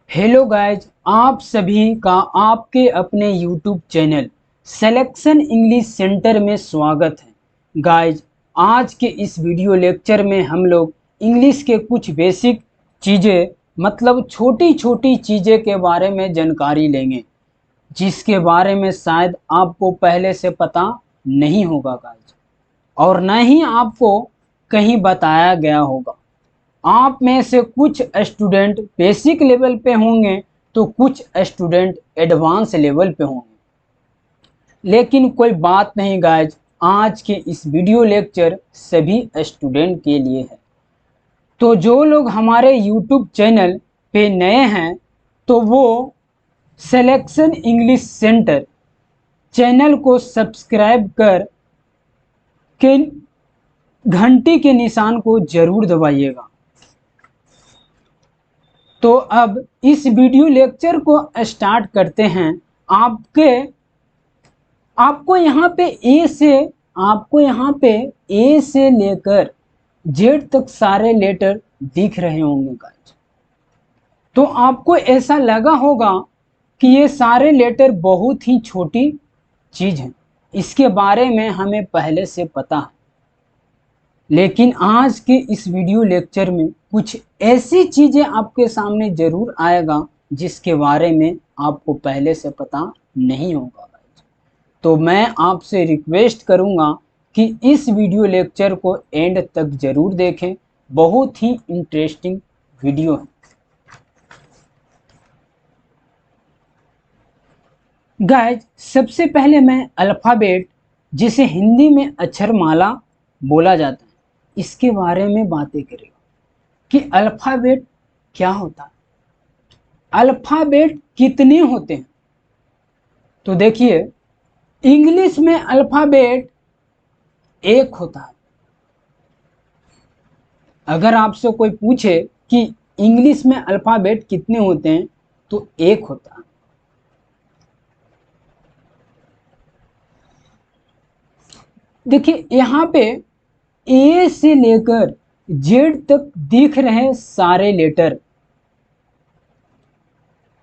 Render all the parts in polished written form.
Hello guys, आप सभी का आपके अपने YouTube channel selection English centre में स्वागत है। गाइज, आज के इस वीडियो लेक्चर में हम लोग इंग्लिश के कुछ बेसिक चीज़ें मतलब छोटी छोटी चीज़ें के बारे में जानकारी लेंगे, जिसके बारे में शायद आपको पहले से पता नहीं होगा गाइज, और न ही आपको कहीं बताया गया होगा। आप में से कुछ स्टूडेंट बेसिक लेवल पे होंगे तो कुछ स्टूडेंट एडवांस लेवल पे होंगे, लेकिन कोई बात नहीं गाइज, आज के इस वीडियो लेक्चर सभी स्टूडेंट के लिए है। तो जो लोग हमारे यूट्यूब चैनल पे नए हैं तो वो सिलेक्शन इंग्लिश सेंटर चैनल को सब्सक्राइब कर के घंटी के निशान को जरूर दबाइएगा। तो अब इस वीडियो लेक्चर को स्टार्ट करते हैं। आपको यहाँ पे ए से लेकर जेड तक सारे लेटर दिख रहे होंगे गाइस। तो आपको ऐसा लगा होगा कि ये सारे लेटर बहुत ही छोटी चीज है, इसके बारे में हमें पहले से पता है। लेकिन आज के इस वीडियो लेक्चर में कुछ ऐसी चीजें आपके सामने जरूर आएगा जिसके बारे में आपको पहले से पता नहीं होगा। तो मैं आपसे रिक्वेस्ट करूंगा कि इस वीडियो लेक्चर को एंड तक जरूर देखें, बहुत ही इंटरेस्टिंग वीडियो है। गाइज, सबसे पहले मैं अल्फ़ाबेट, जिसे हिंदी में अक्षरमाला बोला जाता है, इसके बारे में बातें करेंगे कि अल्फ़ाबेट क्या होता है, अल्फ़ाबेट कितने होते हैं। तो देखिए, इंग्लिश में अल्फ़ाबेट एक होता है। अगर आपसे कोई पूछे कि इंग्लिश में अल्फ़ाबेट कितने होते हैं तो एक होता है। देखिए, यहाँ पे ए से लेकर जेड तक दिख रहे सारे लेटर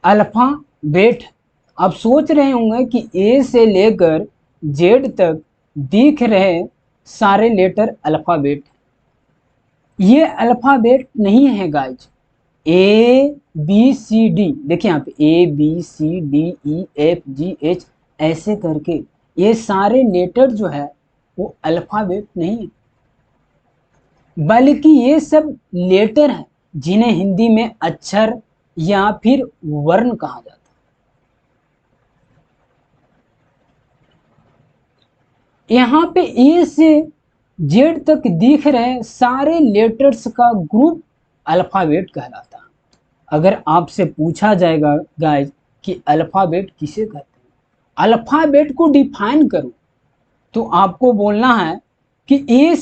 अल्फ़ाबेट। आप सोच रहे होंगे कि ए से लेकर जेड तक दिख रहे सारे लेटर अल्फ़ाबेट। ये अल्फ़ाबेट नहीं है guys. A B C D, देखिए यहाँ पे A B C D E F G H ऐसे करके ये सारे लेटर जो है वो अल्फ़ाबेट नहीं है, बल्कि ये सब लेटर हैं जिन्हें हिंदी में अक्षर या फिर वर्ण कहा जाता है। यहाँ पे ए से जेड तक दिख रहे सारे लेटर्स का ग्रुप अल्फ़ाबेट कहलाता है। अगर आपसे पूछा जाएगा गाइज कि अल्फ़ाबेट किसे कहते हैं, अल्फ़ाबेट को डिफाइन करो, तो आपको बोलना है कि ए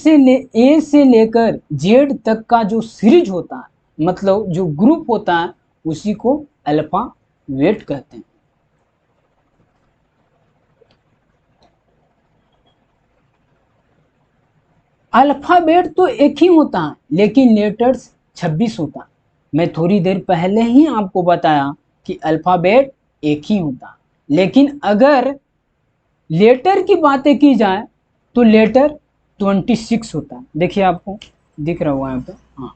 से लेकर जेड तक का जो सीरीज होता है, मतलब जो ग्रुप होता है, उसी को अल्फ़ाबेट कहते हैं। अल्फ़ाबेट तो एक ही होता है, लेकिन लेटर्स 26 होता है। मैं थोड़ी देर पहले ही आपको बताया कि अल्फ़ाबेट एक ही होता है, लेकिन अगर लेटर की बातें की जाए तो लेटर 26 होता है। देखिए, आपको दिख रहा होगा यहाँ पे, हाँ,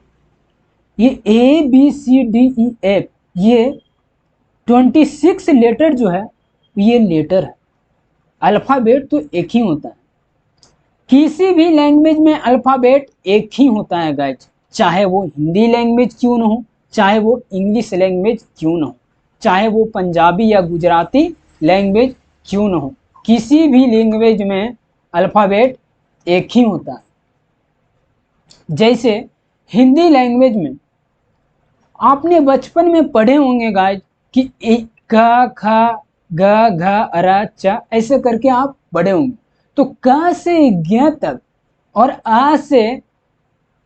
ये A B C D E F, ये 26 लेटर जो है ये लेटर है। अल्फ़ाबेट तो एक ही होता है। किसी भी लैंग्वेज में अल्फ़ाबेट एक ही होता है गाइज, चाहे वो हिंदी लैंग्वेज क्यों ना हो, चाहे वो इंग्लिश लैंग्वेज क्यों ना हो, चाहे वो पंजाबी या गुजराती लैंग्वेज क्यों ना हो, किसी भी लैंग्वेज में अल्फ़ाबेट एक ही होता है। जैसे हिंदी लैंग्वेज में आपने बचपन में पढ़े होंगे गाइज कि क ख ग घ र च ऐसे करके आप पढ़े होंगे। तो क से ज्ञ तक और आ से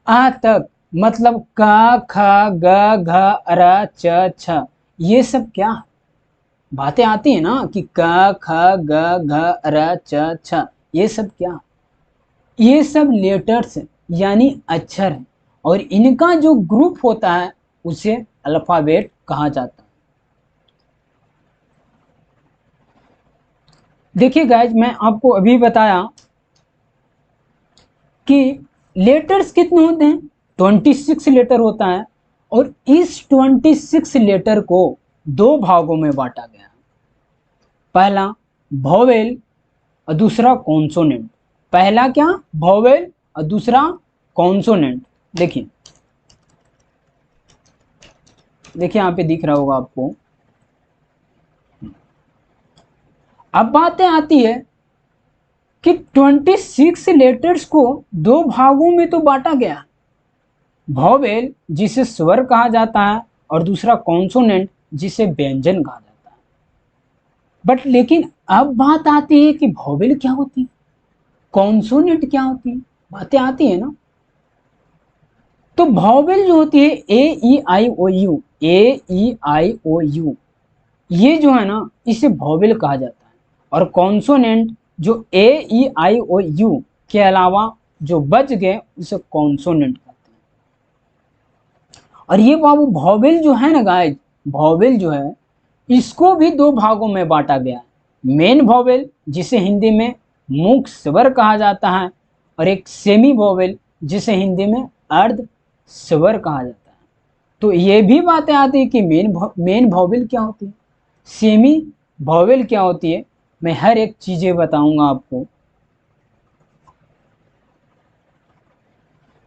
आ तक, मतलब क ख ग घ र च छ, ये सब क्या बातें आती है ना कि क ख ग घ र च छ, ये सब क्या, ये सब लेटर्स यानी अक्षर है, और इनका जो ग्रुप होता है उसे अल्फ़ाबेट कहा जाता है। देखिए गाइज, मैं आपको अभी बताया कि लेटर्स कितने होते हैं, 26 लेटर होता है, और इस 26 लेटर को दो भागों में बांटा गया है। पहला वोवेल और दूसरा कॉन्सोनेंट। पहला क्या, वोवेल, और दूसरा कॉन्सोनेंट। देखिए देखिए यहाँ पे दिख रहा होगा आपको। अब बातें आती है कि 26 लेटर्स को दो भागों में तो बांटा गया, वोवेल जिसे स्वर कहा जाता है और दूसरा कॉन्सोनेंट जिसे व्यंजन कहा जाता है। बट लेकिन अब बात आती है कि वोवेल क्या होती है, कॉन्सोनेंट क्या होती है, बातें आती है ना। तो वोवेल जो होती है A E I O U, A E I O U, ये जो है ना इसे वोवेल कहा जाता है। और कॉन्सोनेंट जो A E I O U के अलावा जो बच गए उसे कॉन्सोनेंट कहते हैं। और ये बाबू वोवेल जो है ना गाइस, वोवेल जो है इसको भी दो भागों में बांटा गया है। मेन वोवेल जिसे हिंदी में मुख्य स्वर कहा जाता है, और एक सेमी वोवेल जिसे हिंदी में अर्ध स्वर कहा जाता है। तो ये भी बातें आती है कि मेन वोवेल क्या होती है, सेमी वोवेल क्या होती है। मैं हर एक चीजें बताऊंगा आपको।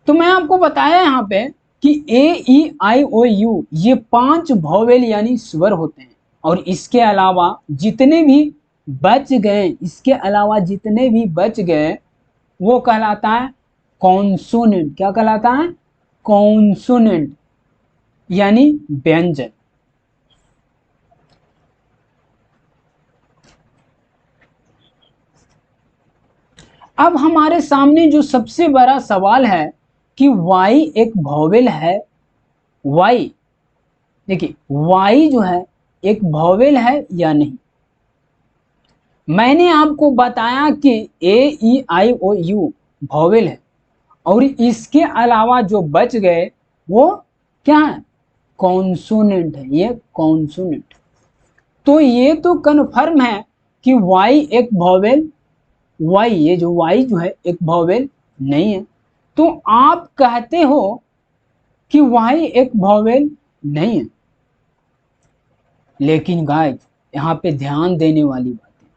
तो मैं आपको बताया यहाँ पे कि A E I O U ये 5 वोवेल यानी स्वर होते हैं, और इसके अलावा जितने भी बच गए, इसके अलावा जितने भी बच गए वो कहलाता है कॉन्सोनेंट। क्या कहलाता है, कॉन्सोनेंट यानी व्यंजन। अब हमारे सामने जो सबसे बड़ा सवाल है कि वाई एक वोवेल है, वाई, देखिए वाई जो है एक वोवेल है या नहीं। मैंने आपको बताया कि A E I O U vowel है, और इसके अलावा जो बच गए वो क्या है, कॉन्सोनेंट है, ये कॉन्सोनेंट। तो ये तो कन्फर्म है कि वाई एक वोवेल, वाई ये जो वाई जो है एक वोवेल नहीं है। तो आप कहते हो कि वाई एक वोवेल नहीं है। लेकिन गाइस यहाँ पे ध्यान देने वाली बात है,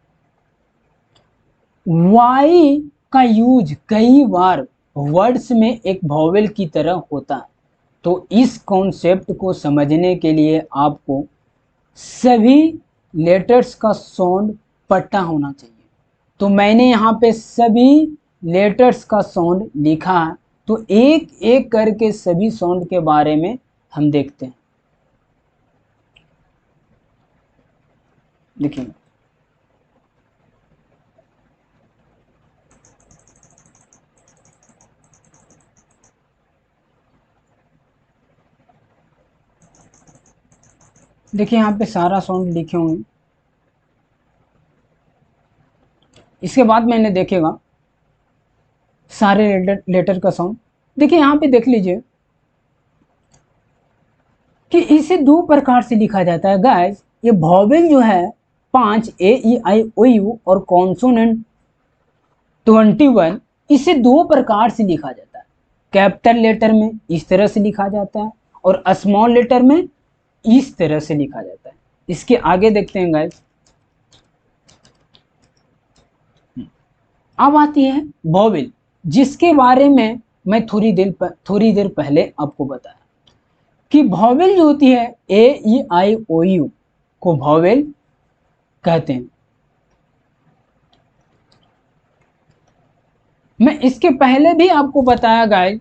वाई का यूज कई बार वर्ड्स में एक वोवेल की तरह होता है। तो इस कॉन्सेप्ट को समझने के लिए आपको सभी लेटर्स का साउंड पता होना चाहिए। तो मैंने यहाँ पे सभी लेटर्स का साउंड लिखा है, तो एक एक करके सभी साउंड के बारे में हम देखते हैं। देखिए देखिए यहाँ पे सारा साउंड लिखे हुए हैं। इसके बाद मैंने देखेगा सारे लेटर का साउंड। देखिए यहाँ पे देख लीजिए कि इसे दो प्रकार से लिखा जाता है गाइस। ये वोवेल जो है 5 A E I O U और कॉन्सोनेंट 21, इसे दो प्रकार से लिखा जाता है। कैपिटल लेटर में इस तरह से लिखा जाता है, और स्मॉल लेटर में इस तरह से लिखा जाता है। इसके आगे देखते हैं गाइस। अब आती है वोवेल, जिसके बारे में मैं थोड़ी देर पहले आपको बताया कि वोवेल जो होती है A E I O U को वोवेल कहते हैं। मैं इसके पहले भी आपको बताया गाइस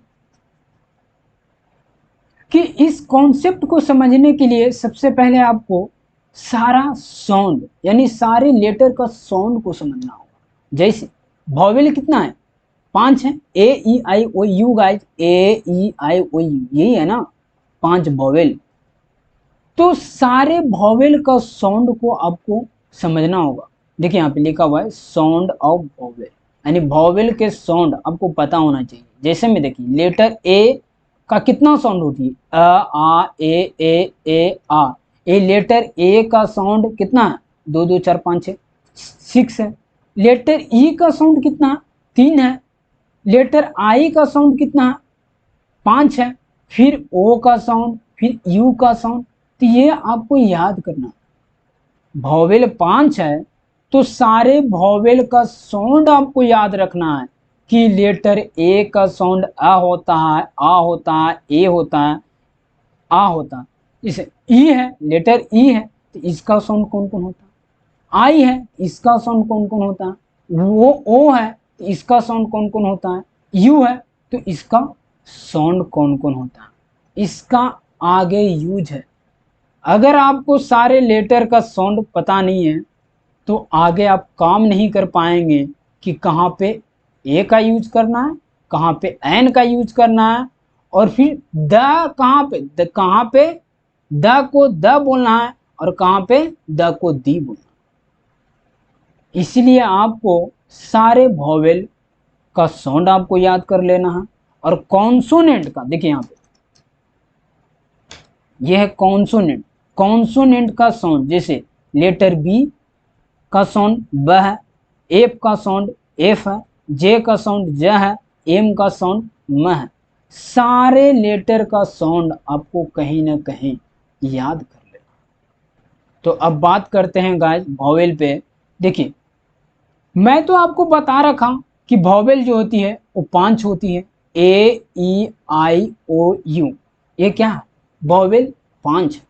कि इस कॉन्सेप्ट को समझने के लिए सबसे पहले आपको सारा साउंड यानी सारे लेटर का साउंड को समझना होगा। जैसे वोवेल कितना है, 5 है, A E I O U guys, A E I O U यही है ना, 5 वोवेल। तो सारे वोवेल का साउंड को आपको समझना होगा। देखिए यहाँ पे लिखा हुआ है साउंड ऑफ वोवेल, यानी वोवेल के साउंड आपको पता होना चाहिए। जैसे में देखिए लेटर ए का कितना साउंड होती है? अ, आ, ए आ। ये लेटर ए का साउंड कितना है? 2 2 4 5 6 6 है। लेटर ई का साउंड कितना है? 3 है। लेटर आई का साउंड कितना है? 5 है। फिर ओ का साउंड, फिर यू का साउंड। तो ये आपको याद करना, वॉवेल 5 है तो सारे वॉवेल का साउंड आपको याद रखना है कि लेटर ए का साउंड अ होता है, आ होता है, ए होता है, आ होता है। इसे ई है, लेटर ई है तो इसका साउंड कौन कौन होता है? आई है, इसका साउंड कौन कौन होता है? वो ओ है तो इसका साउंड कौन कौन होता है? यू है तो इसका साउंड कौन कौन होता है? इसका आगे यूज है। अगर आपको सारे लेटर का साउंड पता नहीं है तो आगे आप काम नहीं कर पाएंगे कि कहाँ पे ए का यूज करना है, कहाँ पे एन का यूज करना है, और फिर द कहाँ पे द को द बोलना है और कहाँ पे द को दी बोलना है। इसलिए आपको सारे वॉवेल का साउंड आपको याद कर लेना है। और कॉन्सोनेंट का देखिए यहाँ पे यह है कॉन्सोनेंट। कॉन्सोनेंट का साउंड जैसे लेटर बी का साउंड ब है, एफ का साउंड एफ है, जे का साउंड ज है, एम का साउंड म है। सारे लेटर का साउंड आपको कहीं ना कहीं याद कर लेना। तो अब बात करते हैं गाइस वॉवेल पे। देखिए मैं तो आपको बता रखा कि वॉवेल जो होती है वो 5 होती है, ए ई आई ओ यू। ये क्या है? वॉवेल 5।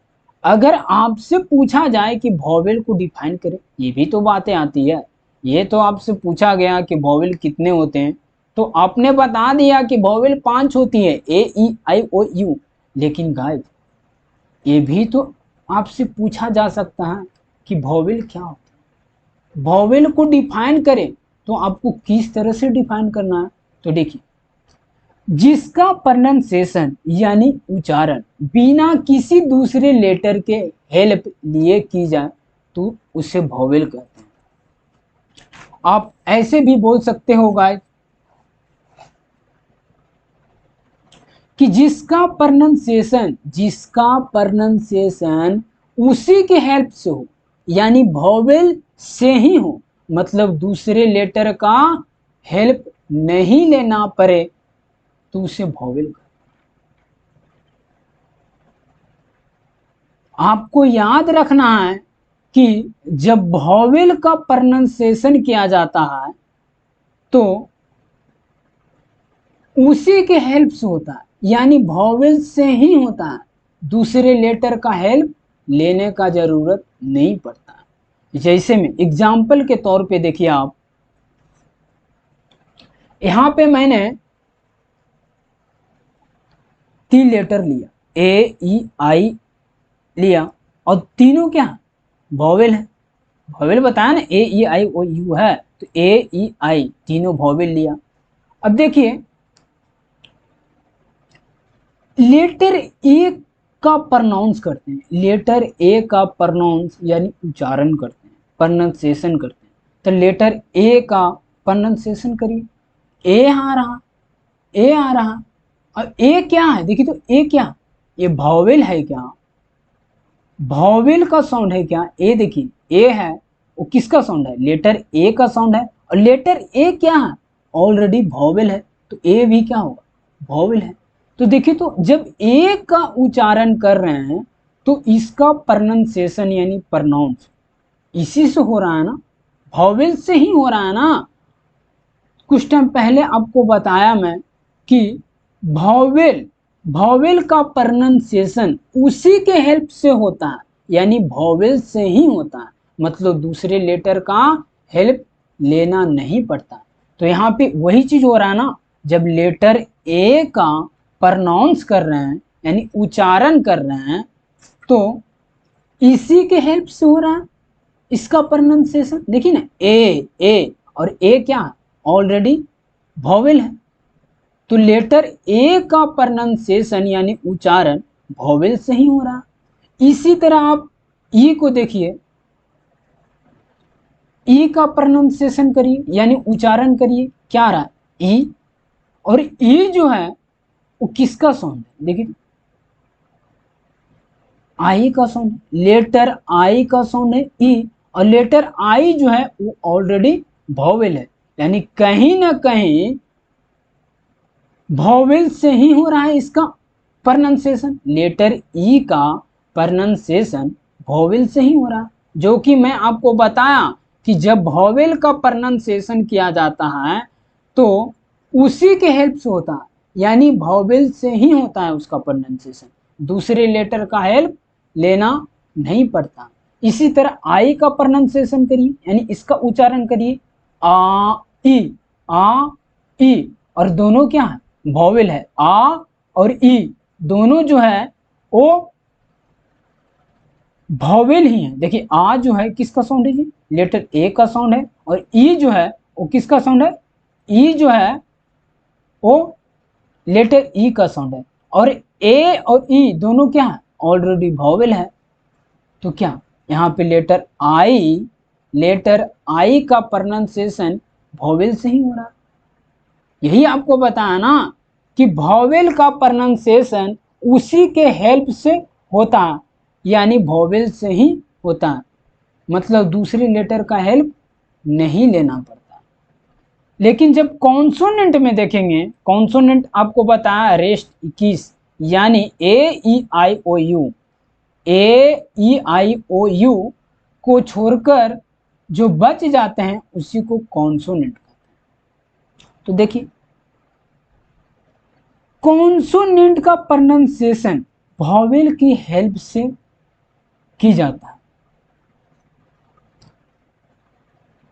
अगर आपसे पूछा जाए कि वॉवेल को डिफाइन करें, ये भी तो बातें आती है। ये तो आपसे पूछा गया कि वॉवेल कितने होते हैं तो आपने बता दिया कि वॉवेल 5 होती है, ए ई आई ओ यू। लेकिन गाइस ये भी तो आपसे पूछा जा सकता है कि वॉवेल क्या होता है। वॉवेल को डिफाइन करें तो आपको किस तरह से डिफाइन करना है? तो देखिए जिसका प्रोनाउंसिएशन यानी उच्चारण बिना किसी दूसरे लेटर के हेल्प लिए की जाए तो उसे वॉवेल कहते हैं। आप ऐसे भी बोल सकते हो गाइस कि जिसका प्रोनाउंसिएशन उसी के हेल्प से हो, यानी वॉवेल से ही हो, मतलब दूसरे लेटर का हेल्प नहीं लेना पड़े तो उसे वॉवेल कहते हैं। आपको याद रखना है कि जब वॉवेल का प्रोनाउंसिएशन किया जाता है तो उसी के हेल्प से होता है, यानी वॉवेल से ही होता है, दूसरे लेटर का हेल्प लेने का जरूरत नहीं पड़ता है। जैसे में एग्जाम्पल के तौर पे देखिए आप, यहां पे मैंने 3 लेटर लिया, ए ई आई लिया, और तीनों क्या वॉवेल है। वॉवेल बताया ना, ए ई आई ओ यू है तो ए ई आई तीनों वॉवेल लिया। अब देखिए लेटर ए का प्रोनाउंस करते हैं, लेटर ए का प्रोनाउंस यानी उच्चारण करते हैं, प्रोनाउंसिएशन करते हैं। तो लेटर ए का प्रोनाउंसिएशन करिए, ए आ रहा, ए आ रहा। और ए क्या है? देखिए तो ए क्या, ये वॉवेल है क्या? वॉवेल का साउंड है क्या? ए देखिए ए है, वो किसका साउंड है? लेटर ए का साउंड है। और लेटर ए क्या है? ऑलरेडी वॉवेल है तो ए भी क्या होगा? वॉवेल है। तो देखिए तो जब ए का उच्चारण कर रहे हैं तो इसका प्रोनाउंसिएशन यानी प्रोनाउंस इसी से हो रहा है ना, वॉवेल से ही हो रहा है ना। कुछ टाइम पहले आपको बताया मैं कि वॉवेल वॉवेल का प्रोनाउंसिएशन उसी के हेल्प से होता है, यानी वॉवेल से ही होता है, मतलब दूसरे लेटर का हेल्प लेना नहीं पड़ता। तो यहाँ पे वही चीज हो रहा है ना, जब लेटर ए का प्रोनाउंस कर रहे हैं यानी उच्चारण कर रहे हैं तो इसी के हेल्प से हो रहा है इसका प्रोनाउंसिएशन। देखिए ना ए और ए क्या ऑलरेडी वॉवेल है तो लेटर ए का प्रोनाउंसिएशन यानी उच्चारण वॉवेल से ही हो रहा है। इसी तरह आप ई को देखिए, ई का प्रोनाउंसिएशन करिए यानी उच्चारण करिए, क्या आ रहा है? ई। और ई जो है वो किसका साउंड है? देखिए आई का साउंड है, लेटर आई का साउंड है ई, और लेटर आई जो है वो ऑलरेडी वॉवेल है, यानी कहीं ना कहीं वॉवेल से ही हो रहा है इसका प्रोनाउंसिएशन। लेटर ई का प्रोनाउंसिएशन वॉवेल से ही हो रहा है, जो कि मैं आपको बताया कि जब वॉवेल का प्रोनाउंसिएशन किया जाता है तो उसी के हेल्प से होता है, यानी वॉवेल से ही होता है उसका प्रोनाउंसिएशन, दूसरे लेटर का हेल्प लेना नहीं पड़ता। इसी तरह आई का प्रोनाउंसिएशन करिए, यानी इसका उच्चारण करिए, आ ई, और दोनों क्या है? वॉवेल है, आ और ई दोनों जो है वो वॉवेल ही है। देखिए आ जो है किसका साउंड है जी? लेटर ए का साउंड है, और ई जो है वो किसका साउंड है? ई जो है वो लेटर ई का साउंड है, और ए और ई दोनों क्या है? ऑलरेडी वॉवेल है। तो क्या यहाँ पे लेटर आई का प्रोनाउंसिएशन वॉवेल से ही हो रहा है। यही आपको बताया ना कि वॉवेल का प्रोनाउंसिएशन उसी के हेल्प से होता है, यानी वॉवेल से ही होता है, मतलब दूसरे लेटर का हेल्प नहीं लेना पड़ता। लेकिन जब कॉन्सोनेंट में देखेंगे, कॉन्सोनेंट आपको बताया रेस्ट 21, यानी ए ई आई ओ you, A E I O you को छोड़कर जो बच जाते हैं उसी को कॉन्सोनेंट कहते हैं। तो देखिए कॉन्सोनेंट का प्रोनाउंसिएशन वॉवेल की हेल्प से की जाता है।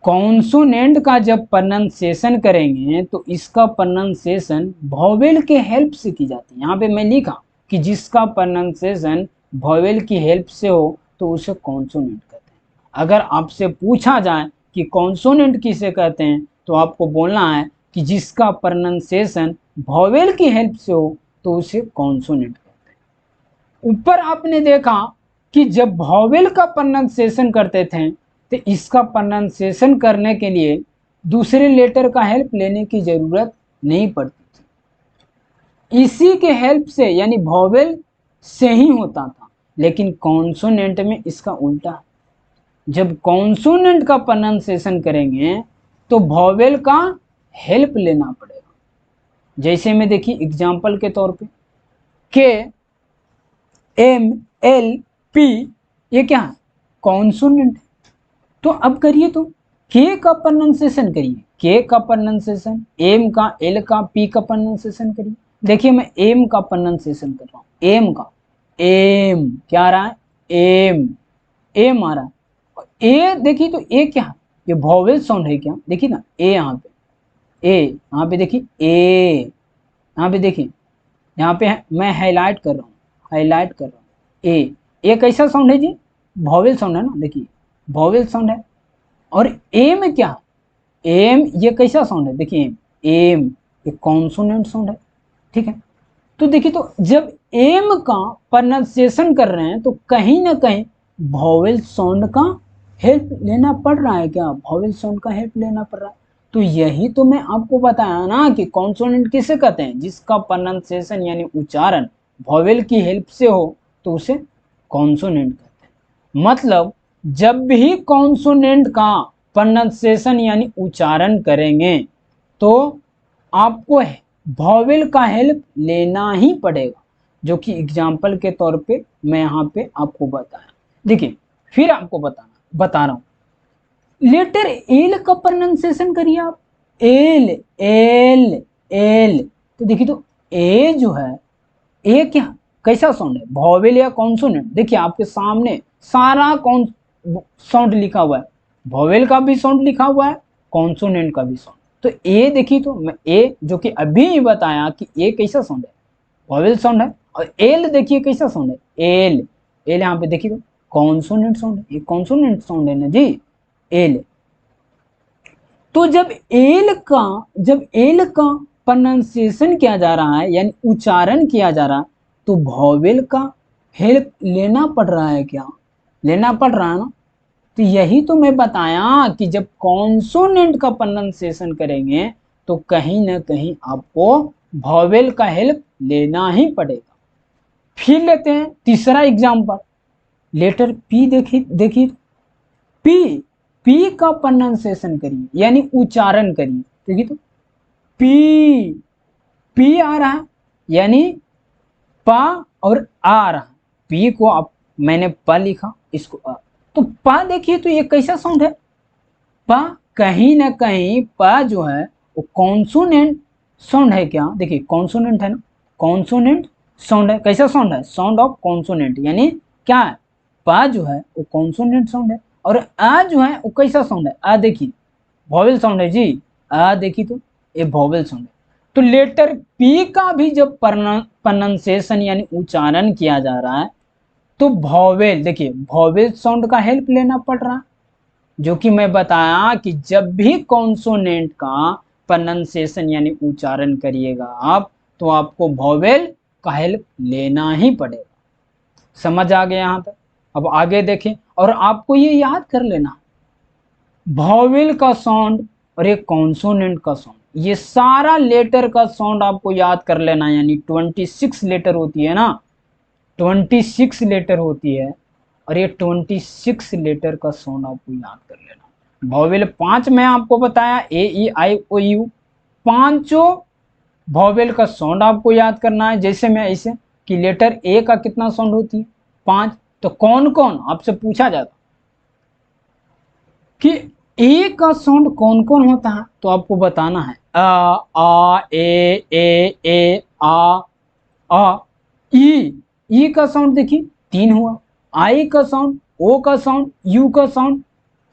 कॉन्सोनेंट का जब प्रोनाउंसिएशन करेंगे तो इसका प्रोनाउंसिएशन वॉवेल के हेल्प से की जाती है। यहाँ पे मैं लिखा कि जिसका प्रोनाउंसिएशन वॉवेल की हेल्प से हो तो उसे कॉन्सोनेंट कहते हैं। अगर आपसे पूछा जाए कि कॉन्सोनेंट किसे कहते हैं तो आपको बोलना है कि जिसका प्रोनाउंसिएशन वॉवेल की हेल्प से हो तो उसे कॉन्सोनेंट कहते हैं। ऊपर आपने देखा कि जब वॉवेल का प्रोनाउंसिएशन करते थे तो इसका प्रोनाउंसिएशन करने के लिए दूसरे लेटर का हेल्प लेने की जरूरत नहीं पड़ती थी, इसी के हेल्प से यानी वॉवेल से ही होता था। लेकिन कॉन्सोनेंट में इसका उल्टा है, जब कॉन्सोनेंट का प्रोनाउंसिएशन करेंगे तो वॉवेल का हेल्प लेना पड़ेगा। जैसे में देखिए एग्जाम्पल के तौर पे के एम एल पी, ये क्या है? कॉन्सोनेंट। तो अब करिए तो के का प्रोनाउंसिएशन करिए, के का प्रोनाउंसिएशन, एम का, एल का, पी का प्रोनाउंसिएशन करिए। देखिए मैं एम का प्रोनाउंसिएशन कर रहा हूँ, एम का, एम क्या आ रहा है? एम, एम आ रहा है। ए देखिए तो ए क्या है? ये वॉवेल साउंड है क्या? देखिए ना ए यहाँ पे, ए यहाँ पे देखिए, ए यहाँ पे देखिए, यहाँ पे मैं हाईलाइट कर रहा हूँ, हाईलाइट कर रहा हूँ, ए कैसा साउंड है जी? वॉवेल साउंड है ना, देखिए वॉवेल साउंड है। और ए में क्या? एम ये कैसा साउंड है? देखिए एम ये कॉन्सोनेंट साउंड है, ठीक है। तो देखिए तो जब एम का प्रोनाउंसिएशन कर रहे हैं तो कहीं ना कहीं वॉवेल साउंड का हेल्प लेना पड़ रहा है। क्या वॉवेल साउंड का हेल्प लेना पड़ रहा है? तो यही तो मैं आपको बताया ना कि कॉन्सोनेंट किसे कहते हैं? जिसका प्रोनाउंसिएशन यानी उच्चारण वॉवेल की हेल्प से हो तो उसे कॉन्सोनेंट कहते हैं। मतलब जब भी कॉन्सोनेंट का प्रोनाउंसिएशन यानी उच्चारण करेंगे तो आपको वॉवेल का हेल्प लेना ही पड़ेगा, जो कि एग्जाम्पल के तौर पे मैं यहाँ पे आपको बताया। देखिए फिर आपको बता रहा हूँ, लेटर एल का प्रोनाउंसिएशन करिए आप, एल एल एल। तो देखिए तो ए जो है, ए क्या कैसा साउंड है? वॉवेल या कॉन्सोनेंट? देखिए आपके सामने सारा कौन साउंड लिखा हुआ है, वॉवेल का भी साउंड लिखा हुआ है, कॉन्सोनेंट का भी साउंड। तो ए देखिए तो मैं ए जो कि अभी ही बताया कि ए कैसा साउंड है? वॉवेल साउंड है। और एल देखिए कैसा साउंड है? एल, एल यहाँ पे देखिए तो कॉन्सोनेंट साउंड है, ये कॉन्सोनेंट साउंड है ना जी, एल। तो जब एल का प्रोनाउंसिएशन किया जा रहा है यानी उच्चारण किया जा रहा है तो वॉवेल का हेल्प लेना पड़ रहा है। क्या लेना पड़ रहा है ना? तो यही तो मैं बताया कि जब कॉन्सोनेंट का प्रोनाउंसिएशन करेंगे तो कहीं ना कहीं आपको वॉवेल का हेल्प लेना ही पड़ेगा। फिर लेते हैं तीसरा एग्जाम्पल, लेटर पी देखिए देखिए, पी, पी का प्रोनाउंसिएशन करिए यानी उच्चारण करिए। देखिए तो पी, पी आ रहा है यानी पा और आ रहा है। पी को आप, मैंने प लिखा, इसको आ, तो पा देखिए तो ये कैसा साउंड है, पा। कहीं ना कहीं पा जो है वो कॉन्सोनेंट साउंड है क्या, देखिए कॉन्सोनेंट है ना, कॉन्सोनेंट साउंड है। कैसा साउंड है, साउंड ऑफ कॉन्सोनेंट, यानी क्या है, पा जो है वो कॉन्सोनेंट साउंड है। और आ जो है वो कैसा साउंड है, आ देखिए वॉवेल साउंड है जी, आ देखिए तो ये वॉवेल साउंड है। तो लेटर पी का भी जब प्रोनाउंसिएशन यानी उच्चारण किया जा रहा है तो वॉवेल, देखिए वॉवेल साउंड का हेल्प लेना पड़ रहा है, जो कि मैं बताया कि जब भी कॉन्सोनेंट का प्रोनाउंसिएशन यानी उच्चारण करिएगा आप, तो आपको वॉवेल का हेल्प लेना ही पड़ेगा। समझ आ गया यहाँ तक। अब आगे देखें, और आपको ये याद कर लेना, वॉवेल का साउंड और एक कॉन्सोनेंट का साउंड, ये सारा लेटर का साउंड आपको याद कर लेना। यानी 26 लेटर होती है ना, 26 लेटर होती है, और ये 26 लेटर का साउंड आपको याद कर लेना। वॉवेल 5 में आपको बताया, ए ई आई ओ यू, पांचों वॉवेल का साउंड आपको याद करना है। जैसे मैं ऐसे कि लेटर ए का कितना साउंड होती है, 5, तो कौन कौन आपसे पूछा जाता कि ए का साउंड कौन कौन होता है, तो आपको बताना है आ ए आ। ई का साउंड देखिए 3 हुआ, आई का साउंड, ओ का साउंड, यू का साउंड।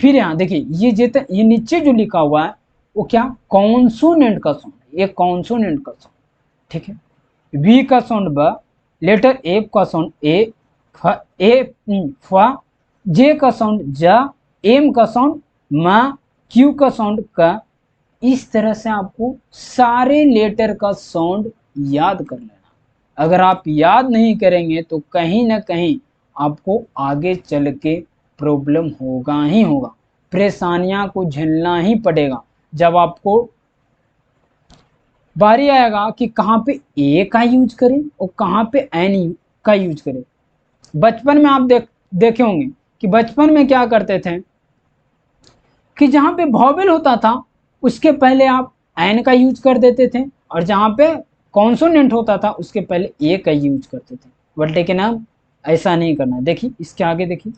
फिर यहाँ देखिए ये नीचे जो लिखा हुआ है वो क्या, कॉन्सोनेंट का साउंड, ये कॉन्सोनेंट का साउंड, ठीक है। वी का साउंड ब, लेटर ए का साउंड ए, फ, जे का साउंड जा, एम का साउंड मा, क्यू का साउंड का। इस तरह से आपको सारे लेटर का साउंड याद कर लेना। अगर आप याद नहीं करेंगे तो कहीं ना कहीं आपको आगे चल के प्रॉब्लम होगा ही होगा, परेशानियां को झेलना ही पड़ेगा। जब आपको बारी आएगा कि कहाँ पे ए का यूज करें और कहाँ पे एन का यूज करें। बचपन में आप देखे होंगे कि बचपन में क्या करते थे कि जहाँ पे वॉवेल होता था उसके पहले आप एन का यूज कर देते थे, और जहाँ पे कॉन्सोनेंट होता था उसके पहले ए का यूज करते थे। बट लेकिन अब ऐसा नहीं करना है। देखिए इसके आगे, देखिए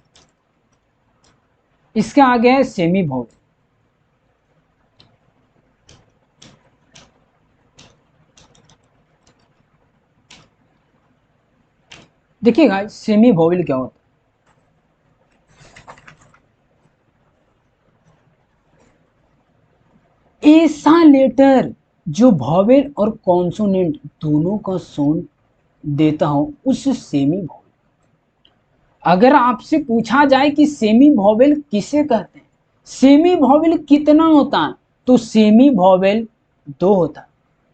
इसके आगे है सेमी वॉवेल। देखिएगा सेमी वॉवेल क्या होता है, ऐसा लेटर जो वॉवेल और कॉन्सोनेंट दोनों का साउंड देता हो उस सेमी वॉवेल। अगर आपसे पूछा जाए कि सेमी वॉवेल किसे कहते हैं, सेमी वॉवेल कितना होता है, तो सेमी वॉवेल 2 होता है।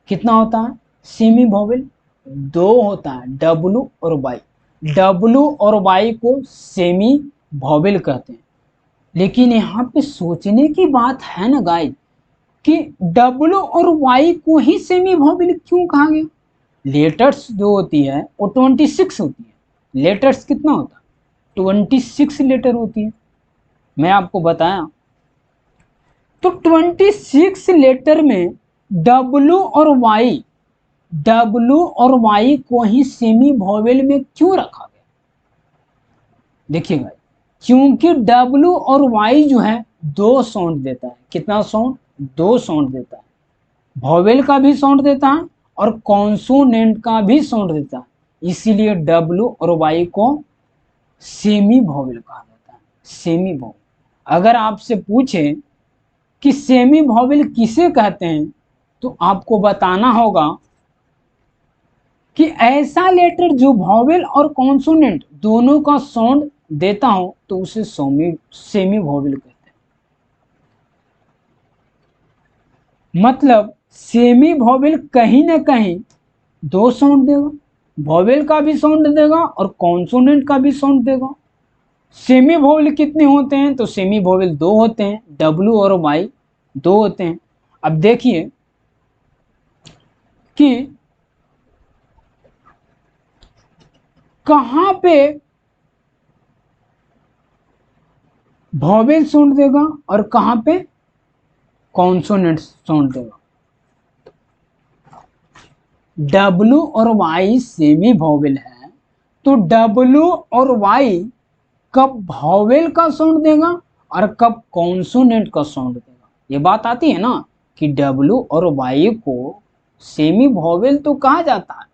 कितना होता है, सेमी वॉवेल 2 होता है, डब्लू और वाई। डब्लू और वाई को सेमी वॉवेल कहते हैं। लेकिन यहाँ पे सोचने की बात है ना गाइस, कि डब्लू और वाई को ही सेमी वॉवेल क्यों कहा गया। लेटर्स जो होती है वो 26 होती है। लेटर्स कितना होता है, 26 लेटर होती है, मैं आपको बताया। तो 26 लेटर में डब्लू और वाई, डब्लू और वाई को ही सेमी वॉवेल में क्यों रखा गया, देखिएगा, क्योंकि डब्लू और वाई जो है 2 साउंड देता है। कितना साउंड, 2 साउंड देता है। वॉवेल का भी साउंड देता है और कॉन्सोनेंट का भी साउंड देता है। इसीलिए डब्लू और वाई को सेमी वॉवेल कहा जाता है, सेमी वॉवेल। अगर आपसे पूछे कि सेमी वॉवेल किसे कहते हैं, तो आपको बताना होगा कि ऐसा लेटर जो वॉवेल और कॉन्सोनेंट दोनों का साउंड देता हो तो उसे सेमी वॉवेल कहते हैं। मतलब सेमी वॉवेल कहीं ना कहीं 2 साउंड देगा, वॉवेल का भी साउंड देगा और कॉन्सोनेंट का भी साउंड देगा। सेमी वोवेल कितने होते हैं, तो सेमी वोवेल 2 होते हैं, डब्लू और वाई 2 होते हैं। अब देखिए कि कहां पे वॉवेल साउंड देगा और कहां पे कॉन्सोनेंट साउंड देगा। W और Y सेमी वॉवेल है, तो W और Y कब वॉवेल का साउंड देगा और कब कॉन्सोनेंट का साउंड देगा। ये बात आती है ना कि W और Y को सेमी वॉवेल तो कहा जाता है,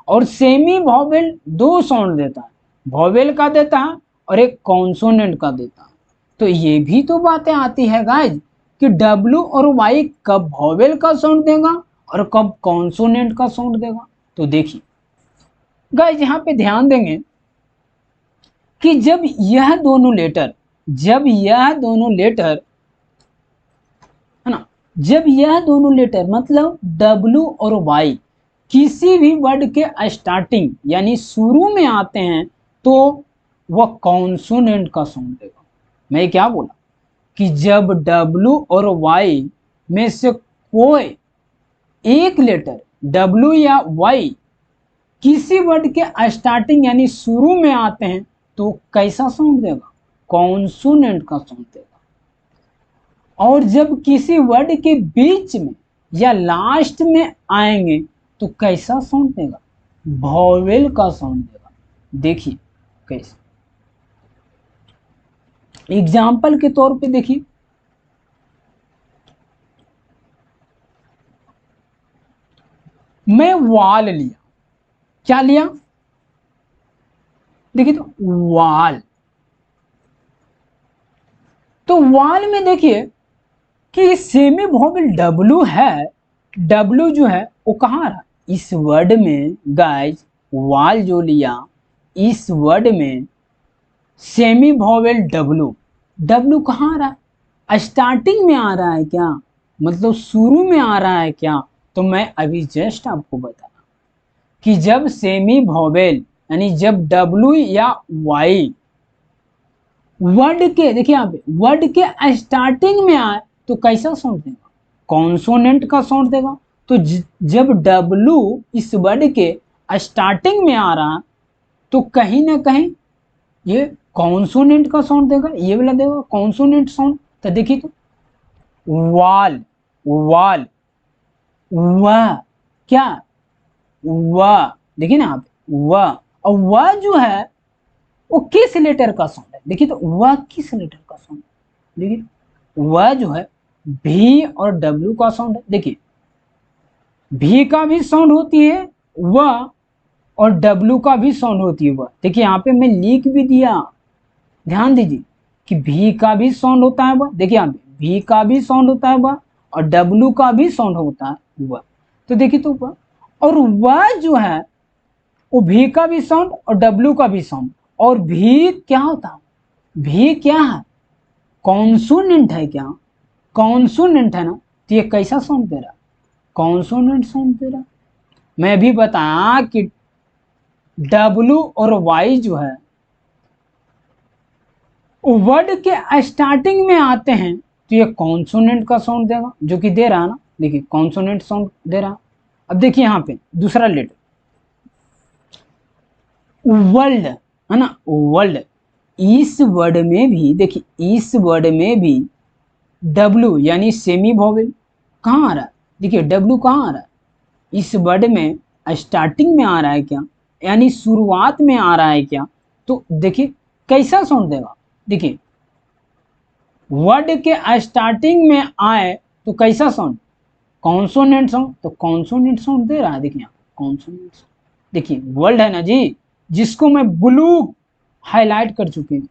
और सेमी वॉवेल दो साउंड देता है, वॉवेल का देता है और एक कॉन्सोनेंट का देता है। तो ये भी तो बातें आती है गाइज कि W और Y कब वॉवेल का साउंड देगा और कब कॉन्सोनेंट का साउंड देगा। तो देखिए गाइज यहाँ पे ध्यान देंगे कि जब यह दोनों लेटर है ना, जब यह दोनों लेटर मतलब W और Y किसी भी वर्ड के स्टार्टिंग यानी शुरू में आते हैं तो वह कॉन्सोनेंट का साउंड देगा। मैं क्या बोला कि जब W और Y में से कोई एक लेटर W या Y किसी वर्ड के स्टार्टिंग यानी शुरू में आते हैं तो कैसा साउंड देगा, कॉन्सोनेंट का साउंड देगा। और जब किसी वर्ड के बीच में या लास्ट में आएंगे तो कैसा साउंड देगा, वॉवेल का साउंड देगा। देखिए कैसे, एग्जाम्पल के तौर पे देखिए, मैं वाल लिया, क्या लिया, देखिए तो वाल, तो वाल में देखिए कि सेमी वॉवेल W है, W जो है वो कहाँ आ रहा, इस वर्ड में गाइज वाल जो लिया इस वर्ड में सेमी वॉवेल W कहाँ आ रहा है, स्टार्टिंग में आ रहा है क्या, मतलब शुरू में आ रहा है क्या। तो मैं अभी जस्ट आपको बताया कि जब सेमी वॉवेल यानी जब W या Y वर्ड के, देखिए यहाँ पे वर्ड के स्टार्टिंग में आए तो कैसा साउंड देगा, कॉन्सोनेंट का साउंड देगा। तो जब W इस वर्ड के स्टार्टिंग में आ रहा तो कहीं ना कहीं ये कॉन्सोनेंट का साउंड देगा, ये वाला देगा कॉन्सोनेंट साउंड। तो देखिए तो वाल, वाल, वाह, क्या, वाह, देखिए ना आप वाह, और वाह जो है वो किस लेटर का साउंड है, देखिए तो वह किस लेटर का साउंड है, देखिए वह जो है भी और W का साउंड है। देखिए भी का भी साउंड होती है वह और W का भी साउंड होती है वह। देखिए यहाँ पे मैं लिख भी दिया, ध्यान दीजिए कि भी का भी साउंड होता है वह, देखिए यहाँ पे भी का भी साउंड होता है वह और W का भी साउंड होता है वह। तो देखिए तो वह और वह जो है वो भी का भी साउंड और W का भी साउंड, और भी क्या होता है, भी क्या है, कॉन्सोनेंट है क्या, कॉन्सोनेंट है ना। तो ये कैसा साउंड दे रहा, कॉन्सोनेंट साउंड दे रहा। मैं भी बताया कि W और Y जो है वर्ड के स्टार्टिंग में आते हैं तो ये कॉन्सोनेंट का साउंड देगा, जो कि दे रहा है ना, देखिए कॉन्सोनेंट साउंड दे रहा। अब देखिए यहाँ पे दूसरा लेटर वर्ल्ड है ना, वर्ल्ड, इस वर्ड में भी देखिए इस वर्ड में भी W यानी सेमी वॉवेल कहाँ आ रहा है, देखिए W कहाँ आ रहा है, इस वर्ड में स्टार्टिंग में आ रहा है क्या, यानी शुरुआत में आ रहा है क्या। तो देखिए कैसा साउंड देगा, देखिए वर्ड के स्टार्टिंग में आए तो कैसा साउंड, कॉन्सोनेंट साउंड, तो कॉन्सोनेंट साउंड दे रहा है। देखिए कॉन्सोनेंट, देखिए वर्ल्ड है ना जी, जिसको मैं ब्लू हाईलाइट कर चुके हैं,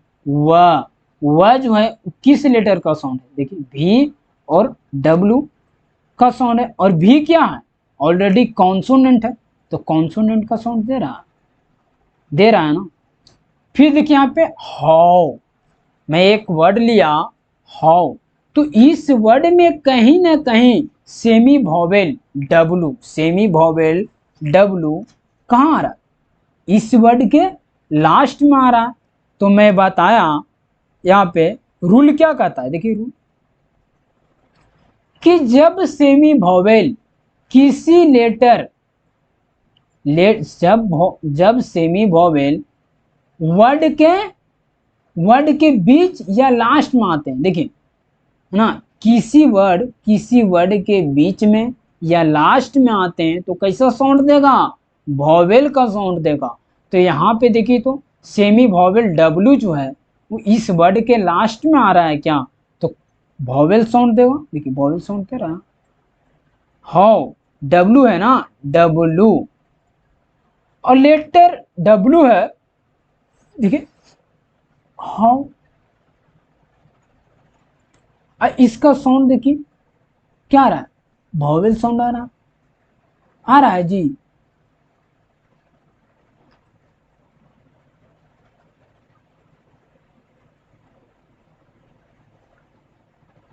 वह जो है किस लेटर का साउंड है, देखिए भी और W का साउंड है, और भी क्या है ऑलरेडी कॉन्सोनेंट है, तो कॉन्सोनेंट का साउंड दे रहा है ना। फिर देखिए यहाँ पे हाउ, मैं एक वर्ड लिया हाउ, तो इस वर्ड में कहीं ना कहीं सेमी वॉवेल W कहाँ आ रहा है, इस वर्ड के लास्ट में आ रहा है। तो मैं बताया यहाँ पे रूल क्या कहता है, देखिए रूल कि जब सेमी वॉवेल किसी लेटर लेट जब सेमी वॉवेल वर्ड के बीच या लास्ट में आते हैं, देखिए है ना, किसी वर्ड के बीच में या लास्ट में आते हैं तो कैसा साउंड देगा, वॉवेल का साउंड देगा। तो यहाँ पे देखिए तो सेमी वॉवेल डब्ल्यू जो है वो इस वर्ड के लास्ट में आ रहा है क्या, तो वॉवेल साउंड देगा। देखिए वॉवेल साउंड दे रहा है, हाउ डब्ल्यू है ना, डब्ल्यू, और लेटर डब्ल्यू है, देखिए हाउ, इसका साउंड देखिए क्या आ रहा है, वॉवेल साउंड आ रहा है जी।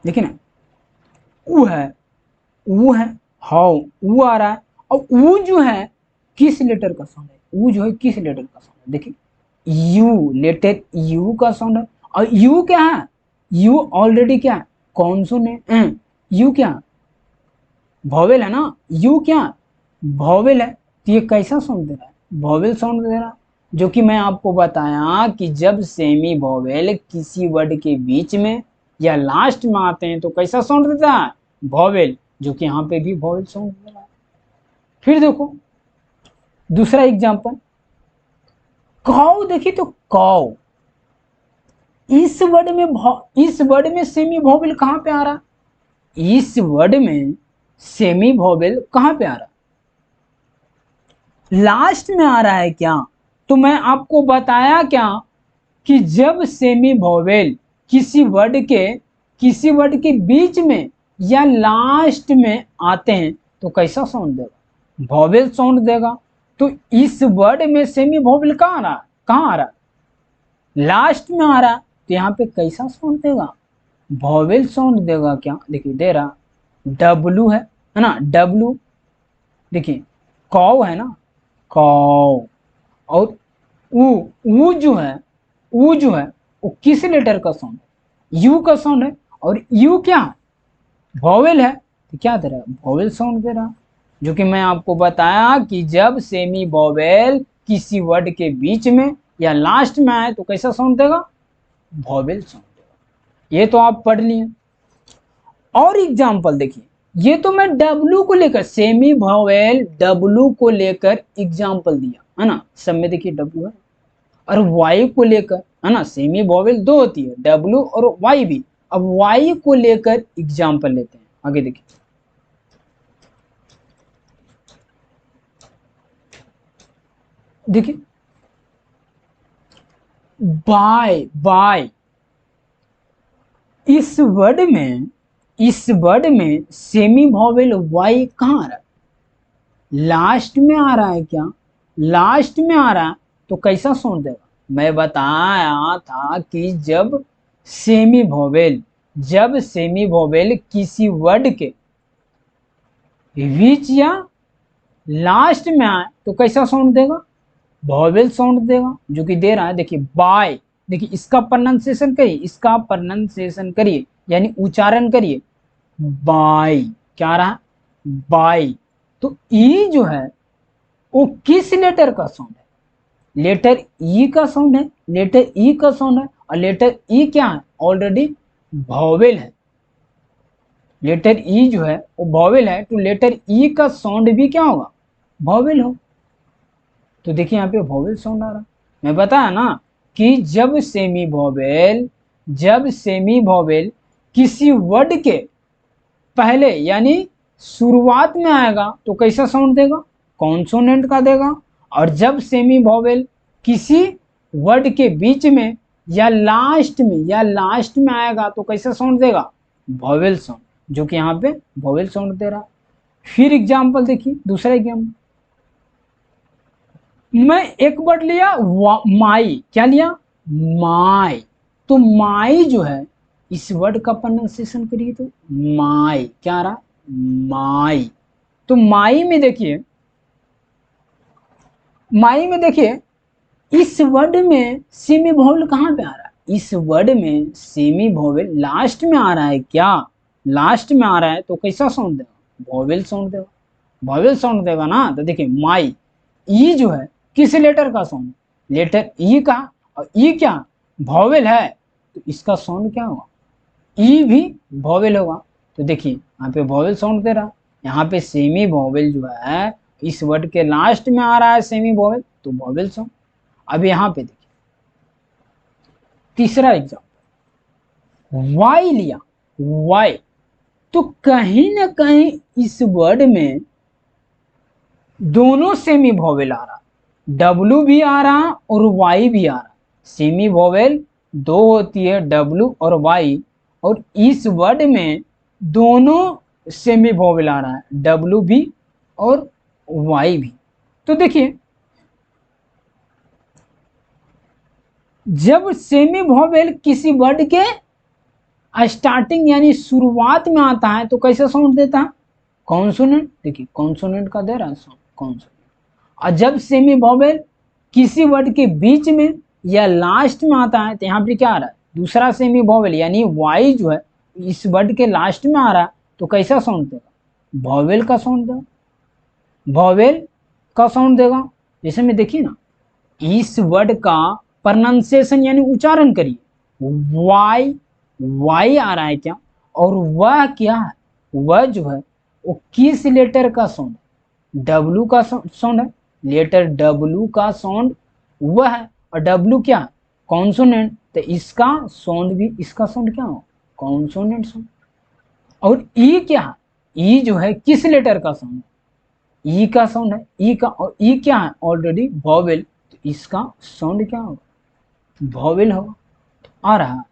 देखिए ना, ऊ है, ऊ है, हाउ, ऊ आ रहा है। और ऊ जो है किस लेटर का साउंड है, ऊ जो है किस लेटर का साउंड है, देखिए यू, लेटर यू का साउंड है। और यू क्या है, यू ऑलरेडी क्या है, कॉन्सोनेंट है, यू क्या वॉवेल है ना, यू क्या वॉवेल है। तो ये कैसा साउंड दे रहा है, वॉवेल साउंड दे रहा है। जो कि मैं आपको बताया कि जब सेमी वॉवेल किसी वर्ड के बीच में या लास्ट में आते हैं तो कैसा साउंड देता है, वॉवेल, जो कि यहाँ पे भी वॉवेल साउंड दे रहा है। फिर देखो दूसरा एग्जांपल, काउ, देखिए तो काउ, इस वर्ड में सेमी वॉवेल कहाँ पे आ रहा, इस वर्ड में सेमी वॉवेल कहाँ पे आ रहा, लास्ट में आ रहा है क्या। तो मैं आपको बताया क्या कि जब सेमी वॉवेल किसी वर्ड के बीच में या लास्ट में आते हैं तो कैसा साउंड देगा, वॉवेल साउंड देगा। तो इस वर्ड में सेमी वॉवेल कहाँ आ रहा है, कहाँ आ रहा है, लास्ट में आ रहा है, तो यहाँ पे कैसा साउंड देगा, वॉवेल साउंड देगा क्या। देखिए दे रहा डब्लू है ना, डब्लू, देखिए कौ है ना, कौ, और ऊ जो है, ऊ जो है वो किस लेटर का साउंड है, यू का साउंड है। और यू क्या वॉवेल है, तो क्या दे रहा है, वॉवेल साउंड दे रहा। जो कि मैं आपको बताया कि जब सेमी वॉवेल किसी वर्ड के बीच में या लास्ट में आए तो कैसा साउंड देगा, वॉवेल साउंड देगा। ये तो आप पढ़ लिए। और एग्जाम्पल देखिए, ये तो मैं डब्लू को लेकर, सेमी वॉवेल डब्लू को लेकर एग्जाम्पल दिया है ना, सब में देखिए डब्लू है। और वाई को लेकर है ना, सेमी वॉवेल दो होती है, डब्लू और वाई भी। अब वाई को लेकर एग्जाम्पल लेते हैं, आगे देखिए, देखिए बाय, बाय, इस वर्ड में सेमी वॉवेल वाई कहाँ आ रहा है, लास्ट में आ रहा है क्या, लास्ट में आ रहा है, तो कैसा साउंड देगा। मैं बताया था कि जब सेमी वॉवेल किसी वर्ड के बीच या लास्ट में आए तो कैसा साउंड देगा, वॉवेल साउंड देगा। जो कि दे रहा है, देखिए बाय, देखिए इसका प्रोनाउंसिएशन करिए, इसका प्रोनाउंसिएशन करिए यानी उच्चारण करिए, बाय, क्या रहा, बाय। तो ई जो है वो किस लेटर का साउंड है, लेटर ई का साउंड है, लेटर ई का साउंड है। और लेटर ई क्या है, ऑलरेडी वॉवेल है, लेटर ई जो है वो वॉवेल है, तो लेटर ई का साउंड भी क्या होगा, वॉवेल हो। तो देखिए यहाँ पे वॉवेल साउंड आ रहा। मैं बताया ना कि जब सेमी वॉवेल किसी वर्ड के पहले यानी शुरुआत में आएगा तो कैसा साउंड देगा, कॉन्सोनेंट का देगा। और जब सेमी वॉवेल किसी वर्ड के बीच में या लास्ट में आएगा तो कैसा साउंड देगा, वॉवेल साउंड, जो कि यहाँ पे वॉवेल साउंड दे रहा। फिर एग्जाम्पल देखिए, दूसरा एग्जाम्पल, मैं एक वर्ड लिया माई, क्या लिया, माई। तो माई जो है इस वर्ड का प्रोनाउंसिएशन करिए तो माई, क्या रहा, माई। तो माई में देखिए इस वर्ड में सेमी वॉवेल कहाँ पे आ रहा है, इस वर्ड में सेमी वॉवेल लास्ट में आ रहा है क्या, लास्ट में आ रहा है तो कैसा साउंड देगा, वॉवेल साउंड देगा, वॉवेल साउंड देगा ना। तो देखिए माई, ई जो है किस लेटर का साउंड, लेटर ई का, और ई क्या वॉवेल है, तो इसका साउंड क्या होगा, ई भी वॉवेल होगा। तो देखिए यहाँ पे वॉवेल साउंड दे रहा, यहाँ पे सेमी वॉवेल जो है इस वर्ड के लास्ट में आ रहा है सेमी वॉवेल, तो वॉवेल साउंड। अब यहाँ पे देखिए तीसरा एग्जाम्पल, वाई लिया, वाई, तो कहीं ना कहीं इस वर्ड में दोनों सेमी वॉवेल आ रहा, डब्लू भी आ रहा और वाई भी आ रहा। सेमी वॉवेल दो होती है, डब्लू और वाई, और इस वर्ड में दोनों सेमी वॉवेल आ रहा है, डब्लू भी और वाई भी। तो देखिए जब सेमी वॉवेल किसी वर्ड के स्टार्टिंग यानी शुरुआत में आता है तो कैसे साउंड देता है, कॉन्सोनेंट। देखिए कॉन्सोनेंट का दे रहा है साउंड, कॉन्सोनेंट। और जब सेमी वॉवेल किसी वर्ड के बीच में या लास्ट में आता है तो यहाँ पे क्या आ रहा है, दूसरा सेमी वॉवेल यानी वाई जो है इस वर्ड के लास्ट में आ रहा है, तो कैसा साउंड देगा, वॉवेल का साउंड देगा, वॉवेल का साउंड देगा। जैसे में देखिए ना, इस वर्ड का प्रोनाउंसिएशन यानी उच्चारण करिए, वाई, वाई आ रहा है क्या, और वह क्या है, वह जो है वो किस लेटर का साउंड, डब्लू का साउंड है, लेटर डब्लू का साउंड वह है, और डब्लू क्या है, कॉन्सोनेंट, तो इसका साउंड भी, इसका साउंड क्या हो, कॉन्सोनेंट साउंड। और ई क्या है, ई जो है किस लेटर का साउंड है, ई का साउंड है, ई का, और ई क्या है ऑलरेडी वॉवेल, तो इसका साउंड क्या होगा, वॉवेल होगा। आ रहा है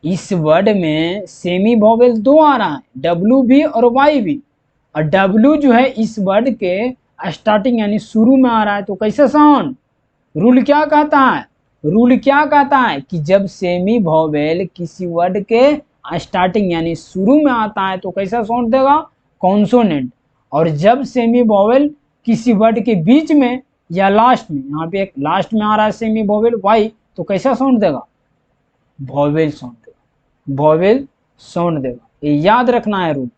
इस वर्ड में सेमी वॉवेल दो आ रहा है, डब्लू भी और वाई भी, और डब्लू जो है इस वर्ड के स्टार्टिंग यानी शुरू में आ रहा है, तो कैसे साउंड, रूल क्या कहता है, रूल क्या कहता है कि जब सेमी वॉवेल किसी वर्ड के स्टार्टिंग यानी शुरू में आता है तो कैसा साउंड देगा, कॉन्सोनेंट। और जब सेमी वॉवेल किसी वर्ड के बीच में या लास्ट में, यहाँ पे एक लास्ट में आ रहा है सेमी वॉवेल वाई, तो कैसा साउंड देगा, वॉवेल साउंड देगा, वॉवेल साउंड देगा। ये याद रखना है रूल।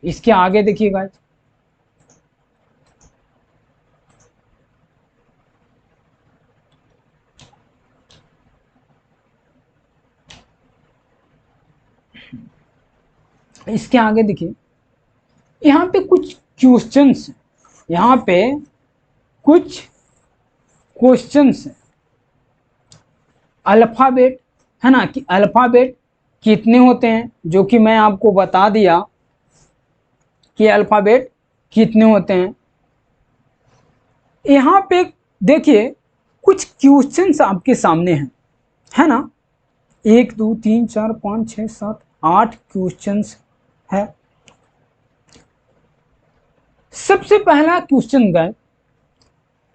इसके आगे देखिएगा, इसके आगे देखिए यहाँ पे कुछ क्वेश्चंस, यहाँ पे कुछ क्वेश्चंस है। अल्फाबेट है ना, कि अल्फाबेट कितने होते हैं, जो कि मैं आपको बता दिया कि अल्फाबेट कितने होते हैं। यहाँ पे देखिए कुछ क्वेश्चंस आपके सामने हैं, है ना, 1 2 3 4 5 6 7 8 क्वेश्चंस है। सबसे पहला क्वेश्चन है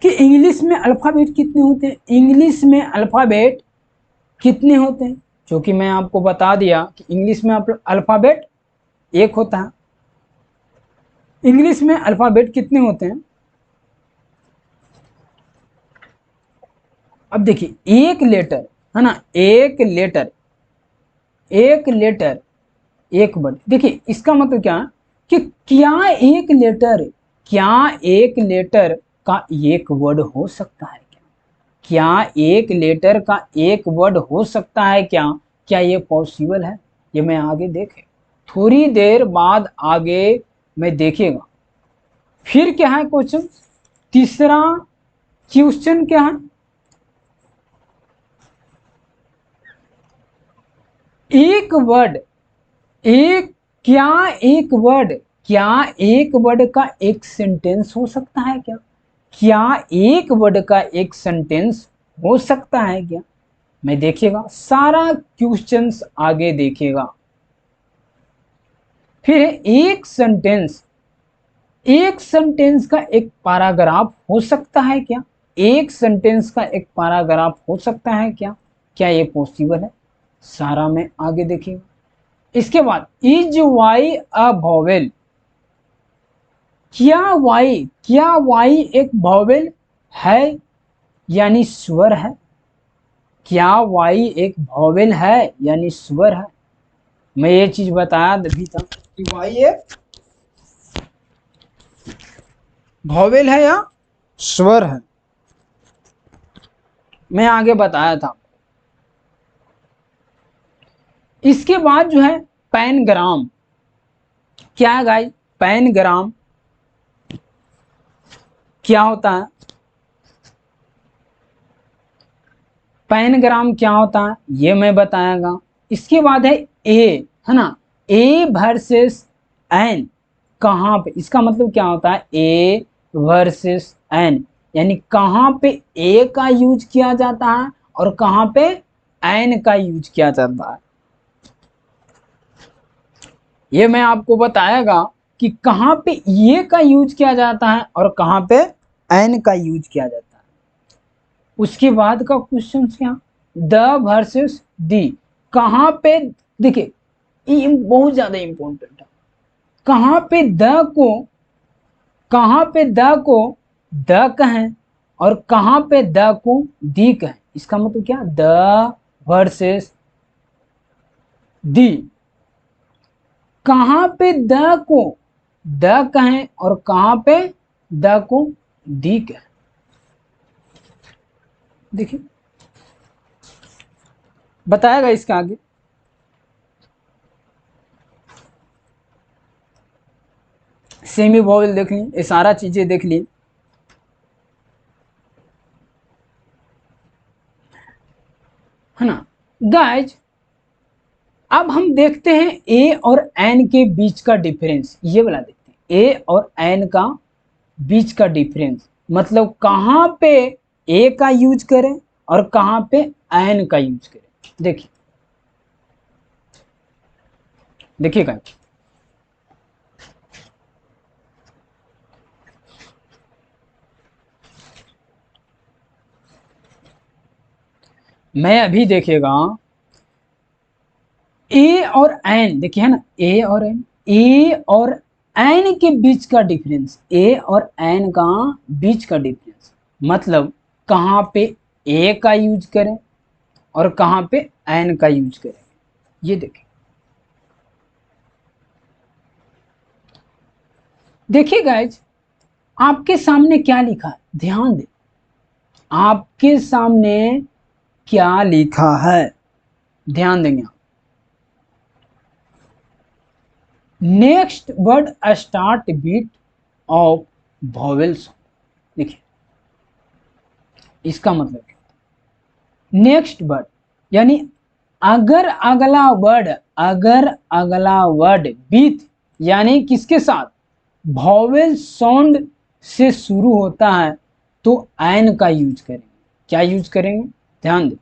कि इंग्लिश में अल्फाबेट कितने होते हैं, इंग्लिश में अल्फाबेट कितने होते हैं, जो कि मैं आपको बता दिया कि इंग्लिश में अल्फाबेट एक होता है। इंग्लिश में अल्फाबेट कितने होते हैं, अब देखिए एक लेटर है ना, एक लेटर, एक लेटर एक वर्ड। देखिए इसका मतलब क्या है कि क्या एक लेटर, क्या एक लेटर का एक वर्ड हो सकता है क्या, क्या एक लेटर का एक वर्ड हो सकता है क्या, क्या ये पॉसिबल है, ये मैं आगे देखे, थोड़ी देर बाद आगे मैं देखेगा। फिर क्या है क्वेश्चन, तीसरा क्वेश्चन क्या है, एक वर्ड, एक, क्या एक वर्ड, क्या एक वर्ड का एक सेंटेंस हो सकता है क्या, क्या एक वर्ड का एक सेंटेंस हो सकता है क्या, मैं देखिएगा सारा क्वेश्चंस आगे देखिएगा। फिर एक सेंटेंस, एक सेंटेंस का एक पैराग्राफ हो सकता है क्या, एक सेंटेंस का एक पैराग्राफ हो सकता है क्या, क्या ये पॉसिबल है, सारा में आगे देखिएगा। इसके बाद इज वाई अ वॉवेल, क्या वाई, क्या वाई एक वॉवेल है यानी स्वर है, क्या वाई एक वॉवेल है यानी स्वर है, मैं ये चीज बताया भी था कि वाई एक वॉवेल है या स्वर है। मैं आगे बताया था। इसके बाद जो है पैनग्राम। क्या है गाइस? पैनग्राम क्या होता है? पैनग्राम क्या होता है ये मैं बताएगा। इसके बाद है ए, है ना, ए वर्सेस एन। कहां पे, इसका मतलब क्या होता है? ए वर्सेस एन, यानी कहां पे ए का यूज किया जाता है और कहां पे एन का यूज किया जाता है। ये मैं आपको बताएगा कि कहां पे ये का यूज किया जाता है और कहां पे एन का यूज किया जाता है। उसके बाद का क्वेश्चन क्या? द वर्सेस दी। कहां पे, देखिए ये बहुत ज्यादा इंपॉर्टेंट है। कहां पे द को, कहां पे द को द कहें और कहां पे द को दी कहें। इसका मतलब क्या? द वर्सेस दी। कहां पे द को द कहें और कहां पे द को दी कहें। देखिए बताएगा इसका आगे। सेमी वोवेल देख ली, ये सारा चीजें देख ली, है ना गाइज। अब हम देखते हैं ए और एन के बीच का डिफरेंस, ये वाला देखते हैं। ए और एन का बीच का डिफरेंस, मतलब कहां पे ए का यूज करें और कहां पे एन का यूज करें। देखिए देखिएगा, मैं अभी देखिएगा ए और एन, देखिए है ना, ए और एन, ए और एन के बीच का डिफरेंस, ए और एन का बीच का डिफरेंस, मतलब कहां पे ए का यूज करें और कहां पे एन का यूज करें। ये देखिए, देखिए गाइज, आपके सामने क्या लिखा है, ध्यान दें। आपके सामने क्या लिखा है, ध्यान देंगे आप। Next word start beat of vowels. देखिए इसका मतलब क्या, नेक्स्ट वर्ड यानी अगर अगला वर्ड, अगर अगला वर्ड बीट यानी किसके साथ, वॉवेल साउंड से शुरू होता है तो एन का यूज करेंगे। क्या यूज करेंगे, ध्यान दें।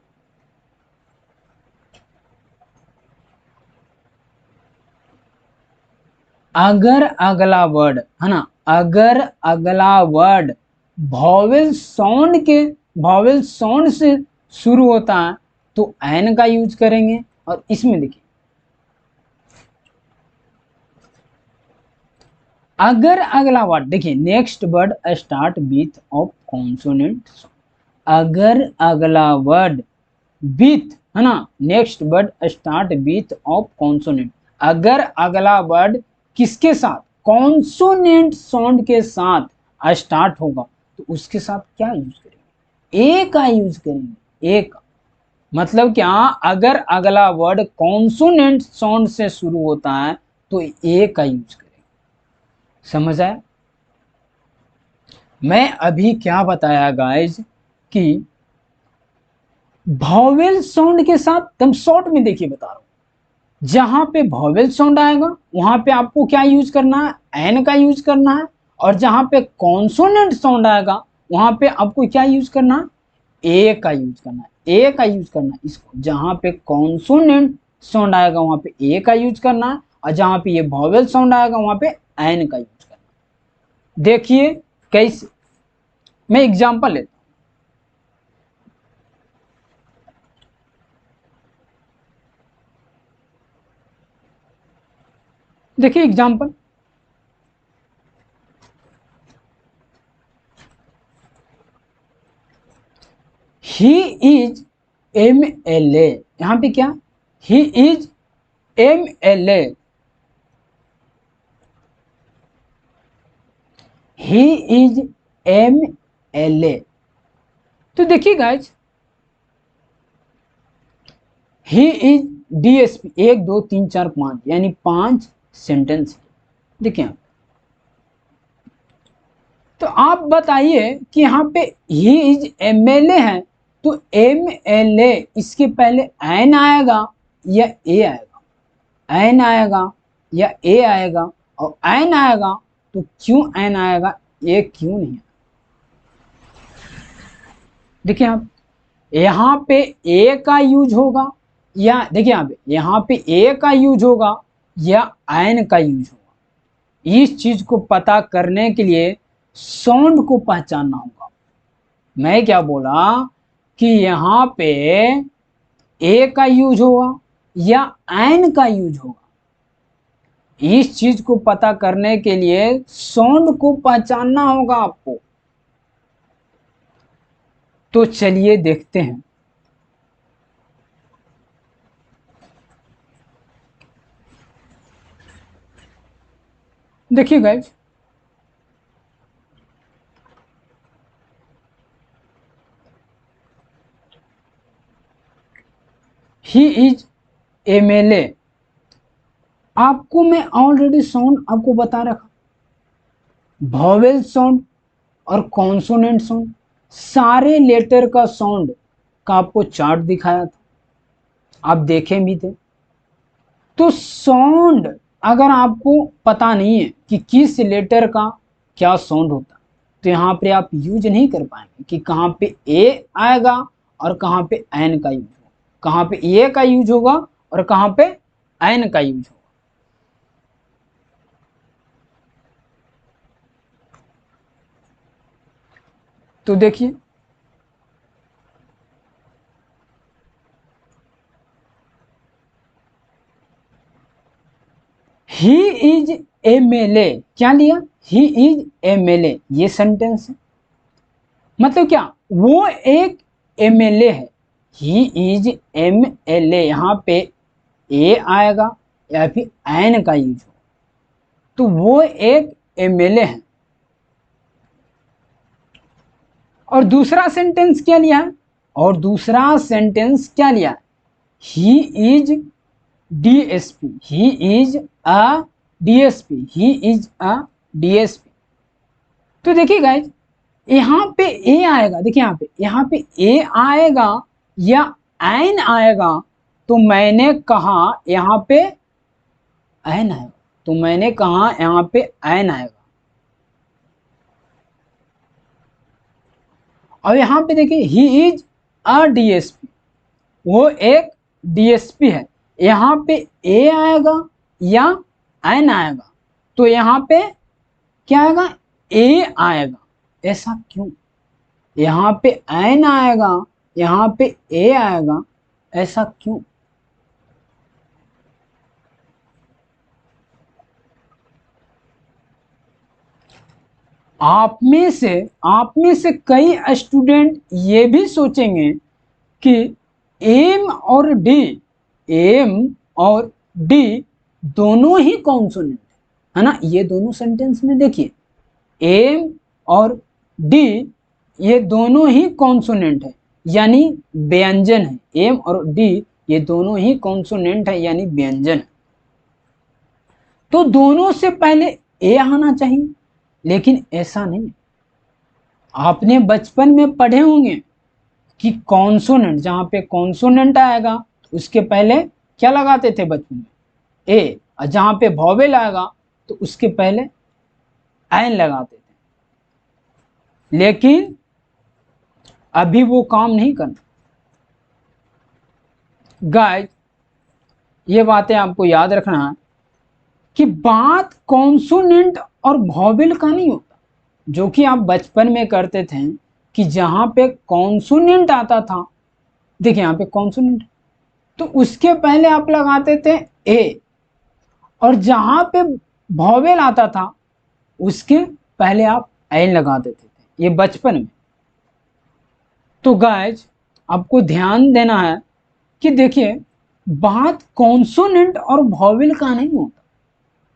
अगर अगला वर्ड, है ना, अगर अगला वर्ड वॉवेल साउंड के, वॉवेल साउंड से शुरू होता है तो एन का यूज करेंगे। और इसमें देखिए, अगर अगला वर्ड, देखिए next word start width of consonant, अगर अगला वर्ड विथ, है ना, next word start width of consonant, अगर अगला वर्ड किसके साथ, कॉन्सोनेंट साउंड के साथ स्टार्ट होगा तो उसके साथ क्या यूज करेंगे, ए का यूज करेंगे। ए का मतलब क्या, अगर अगला वर्ड कॉन्सोनेंट साउंड से शुरू होता है तो ए का यूज करेंगे। समझ आया? मैं अभी क्या बताया गाइज कि वॉवेल साउंड के साथ, तुम शॉर्ट में देखिए बता रहा हूं, जहां पे वॉवेल साउंड आएगा वहां पे आपको क्या यूज करना है, एन का यूज करना है। और जहां पे कॉन्सोनेंट साउंड आएगा वहां पे आपको क्या यूज करना है, ए का यूज करना है। ए का यूज करना है इसको, जहां पे कॉन्सोनेंट साउंड आएगा वहां पे ए का यूज करना है और जहां पे ये वॉवेल साउंड आएगा वहां पे एन का यूज करना है। देखिए कैसे, मैं एग्जांपल लेता हूं। देखिए example, he is M L A, यहां पे क्या, he is M L A, he is M L A. तो देखिए गाइज, ही इज डीएसपी, 1 2 3 4 5 यानी 5 सेंटेंस। देखिए तो आप बताइए कि यहाँ पे ही इज एमएलए है, तो एमएलए इसके पहले एन आएगा या ए आएगा? एन आएगा या ए आएगा? और एन आएगा तो क्यों एन आएगा, ए क्यों नहीं? देखिए आप, यहाँ पे ए का यूज होगा या देखिए यहाँ पे ए का यूज होगा या एन का यूज होगा। इस चीज को पता करने के लिए साउंड को पहचानना होगा। मैं क्या बोला कि यहाँ पे ए का यूज होगा या एन का यूज होगा। इस चीज को पता करने के लिए साउंड को पहचानना होगा आपको। तो चलिए देखते हैं। देखिए गाइस, ही इज एमएलए, आपको मैं ऑलरेडी साउंड आपको बता रखा, वॉवेल साउंड और कॉन्सोनेंट साउंड, सारे लेटर का साउंड का आपको चार्ट दिखाया था, आप देखे भी थे। तो साउंड अगर आपको पता नहीं है कि किस लेटर का क्या साउंड होता, तो यहाँ पे आप यूज नहीं कर पाएंगे कि कहाँ पे ए आएगा और कहाँ पे एन का यूज होगा, कहाँ पे ए का यूज होगा और कहाँ पे एन का यूज होगा। तो देखिए, ही इज एमएलए, क्या लिया, ही इज एमएलए, ये सेंटेंस है। मतलब क्या, वो एक एमएलए है। ही इज एमएलए, यहाँ पे ए आएगा या फिर एन का यूज हो, तो वो एक एमएलए है। और दूसरा सेंटेंस क्या लिया है, और दूसरा सेंटेंस क्या लिया है, he is DSP, he is a DSP, he is a DSP. तो देखिए गाइज, यहाँ पे ए आएगा, देखिए यहाँ पे ए आएगा या एन आएगा, तो मैंने कहा यहाँ पे एन आएगा, तो मैंने कहा यहाँ पे एन आएगा। और यहाँ पे देखिए, ही इज अ डीएसपी, वो एक डीएसपी है। यहाँ पे ए आएगा या एन आएगा, तो यहाँ पे क्या आएगा, ए आएगा। ऐसा क्यों, यहाँ पे एन आएगा, यहाँ पे ए आएगा, ऐसा क्यों? आप में से कई स्टूडेंट ये भी सोचेंगे कि एम और डी, एम और डी दोनों ही कॉन्सोनेंट है ना। ये दोनों सेंटेंस में देखिए, एम और डी ये दोनों ही कॉन्सोनेंट है यानी व्यंजन है। एम और डी ये दोनों ही कॉन्सोनेंट है यानी व्यंजन है। तो दोनों से पहले ए आना चाहिए, लेकिन ऐसा नहीं। आपने बचपन में पढ़े होंगे कि कॉन्सोनेंट, जहां पे कॉन्सोनेंट आएगा तो उसके पहले क्या लगाते थे बचपन में, ए, और जहां पे वॉवेल आएगा तो उसके पहले एन लगाते थे। लेकिन अभी वो काम नहीं करना। गाइस, ये बातें आपको याद रखना है कि बात कॉन्सोनेंट और वॉवेल का नहीं होता, जो कि आप बचपन में करते थे कि जहां पे कॉन्सोनेंट आता था, देखिए यहाँ पे कॉन्सोनेंट, तो उसके पहले आप लगाते थे ए, और जहां पे वॉवेल आता था उसके पहले आप एन लगा देते थे, ये बचपन में। तो गाइज, आपको ध्यान देना है कि देखिए, बात कॉन्सोनेंट और वॉवेल का नहीं होता,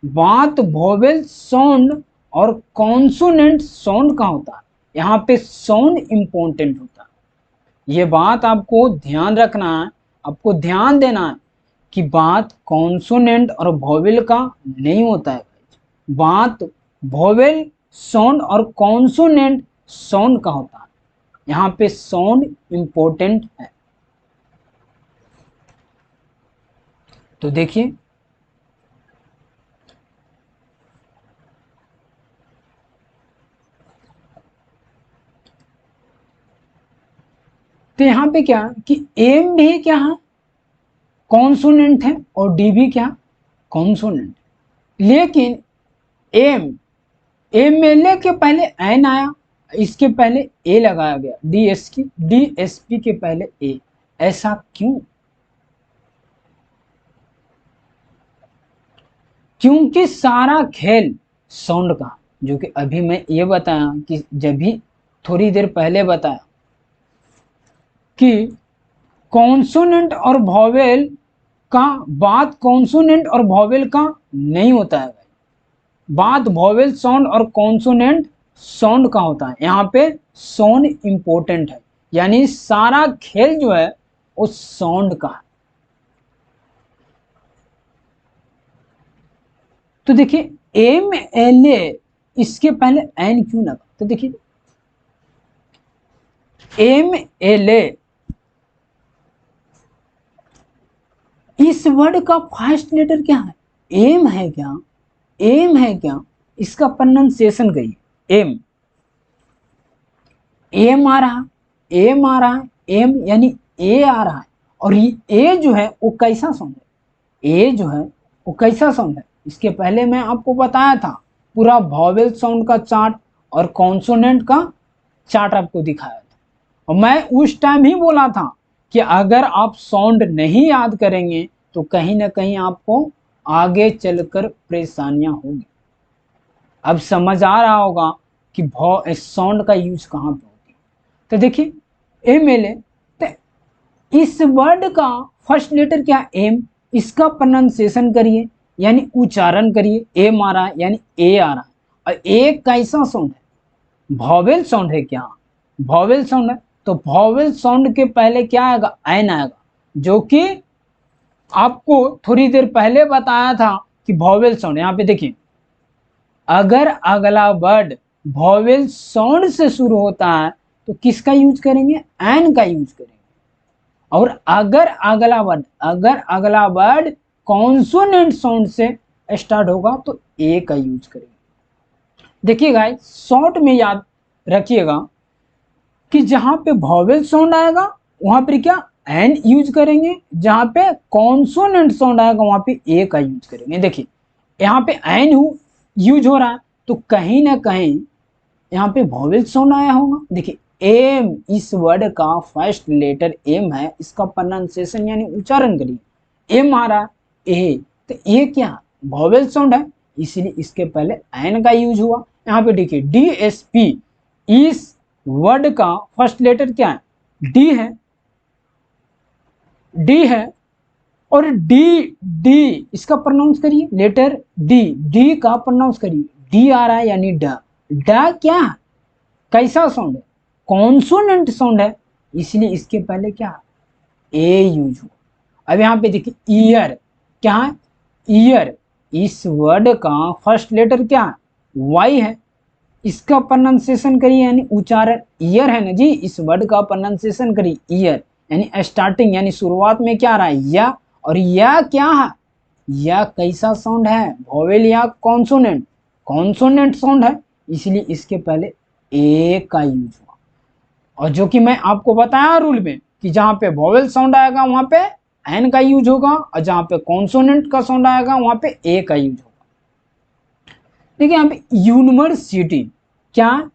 बात वॉवेल साउंड और कॉन्सोनेंट साउंड का होता है। यहाँ पे साउंड इम्पोर्टेंट होता है। ये बात आपको ध्यान रखना है, आपको ध्यान देना है कि बात कॉन्सोनेंट और वोवेल का नहीं होता है, बात वोवेल साउंड और कॉन्सोनेंट साउंड का होता है। यहाँ पे साउंड इम्पोर्टेंट है। तो देखिए तो यहाँ पे क्या कि एम भी क्या है, कॉन्सोनेंट है, और डी भी क्या, कॉन्सोनेंट। लेकिन एम एम एल ए के पहले एन आया, इसके पहले ए लगाया गया, डीएसपी के पहले ए, ऐसा क्यों? क्योंकि सारा खेल साउंड का, जो कि अभी मैं ये बताया कि जब भी थोड़ी देर पहले बताया कि कॉन्सोनेंट और वोवेल का, बात कॉन्सोनेंट और वोवेल का नहीं होता है, बात वोवेल साउंड और कॉन्सोनेंट साउंड का होता है। यहाँ पे साउंड इंपॉर्टेंट है, यानी सारा खेल जो है वो साउंड का है। तो देखिए एम एल ए, इसके पहले एन क्यों लगा? तो देखिए एम एल ए, इस वर्ड का फर्स्ट लेटर क्या है? एम है क्या? एम है क्या? इसका प्रोनाउंसिएशन करिए। एम, एम आ रहा, एम आ रहा है, एम यानी ए आ रहा है। और ये ए जो है वो कैसा साउंड है? ए जो है वो कैसा साउंड है? इसके पहले मैं आपको बताया था, पूरा वॉवेल साउंड का चार्ट और कॉन्सोनेंट का चार्ट आपको दिखाया था। और मैं उस टाइम ही बोला था कि अगर आप साउंड नहीं याद करेंगे तो कहीं ना कहीं आपको आगे चलकर परेशानियां होगी। अब समझ आ रहा होगा कि साउंड का यूज कहाँ पे होती है। तो देखिए एम एल ए, तो इस वर्ड का फर्स्ट लेटर क्या? एम, इसका प्रोनाउंसिएशन करिए यानी उच्चारण करिए। एम आ रहा है यानी ए आ रहा है, और ए कैसा साउंड है? वॉवेल साउंड है क्या? वॉवेल साउंड है। तो वॉवेल साउंड के पहले क्या आएगा? एन आएगा, जो कि आपको थोड़ी देर पहले बताया था कि वॉवेल साउंड। यहाँ पे देखिए, अगर अगला वर्ड वॉवेल साउंड से शुरू होता है तो किसका यूज करेंगे? एन का यूज करेंगे। और अगर अगला वर्ड कॉन्सोनेंट साउंड से स्टार्ट होगा तो ए का यूज करेंगे। देखिए गाइस, शॉर्ट में याद रखिएगा कि जहां पे वॉवेल साउंड आएगा वहां पर क्या एन यूज करेंगे, जहां पे कॉन्सोनेंट साउंड आएगा वहां पे ए का यूज करेंगे। देखिए यहाँ पे एन यूज हो रहा है तो कहीं ना कहीं यहाँ पे वॉवेल साउंड आया होगा। देखिए एम, इस वर्ड का फर्स्ट लेटर एम है, इसका प्रोनाउंसिएशन यानी उच्चारण करिए। एम आ रहा ए, तो ए क्या वॉवेल साउंड है, इसलिए इसके पहले एन का यूज हुआ। यहाँ पे देखिए डीएसपी, इस वर्ड का फर्स्ट लेटर क्या है? डी है, डी है। और डी, डी इसका प्रोनाउंस करिए, लेटर डी, डी का प्रोनाउंस करिए। डी आ रहा है यानी ड, ड क्या है? कैसा साउंड है? कॉन्सोनेंट साउंड है, इसलिए इसके पहले क्या ए यूज हुआ। अब यहाँ पे देखिए ईयर, क्या है? ईयर, इस वर्ड का फर्स्ट लेटर क्या है? वाई है, इसका प्रोनाउंसिएशन करिए यानी उच्चारण। ईयर है ना जी, इस वर्ड का प्रोनाउंसिएशन करिए ईयर, यानी स्टार्टिंग यानी शुरुआत में क्या आ रहा है? या, और या क्या है? या कैसा साउंड है? वॉवेल या कॉन्सोनेंट? कॉन्सोनेंट साउंड है, इसलिए इसके पहले ए का यूज हुआ। और जो कि मैं आपको बताया रूल में कि जहां पे वॉवेल साउंड आएगा वहां पे एन का यूज होगा, और जहां पे कॉन्सोनेंट का साउंड आएगा वहां पे ए का यूज होगा। देखिए यहाँ पे यूनिवर्सिटी, क्या?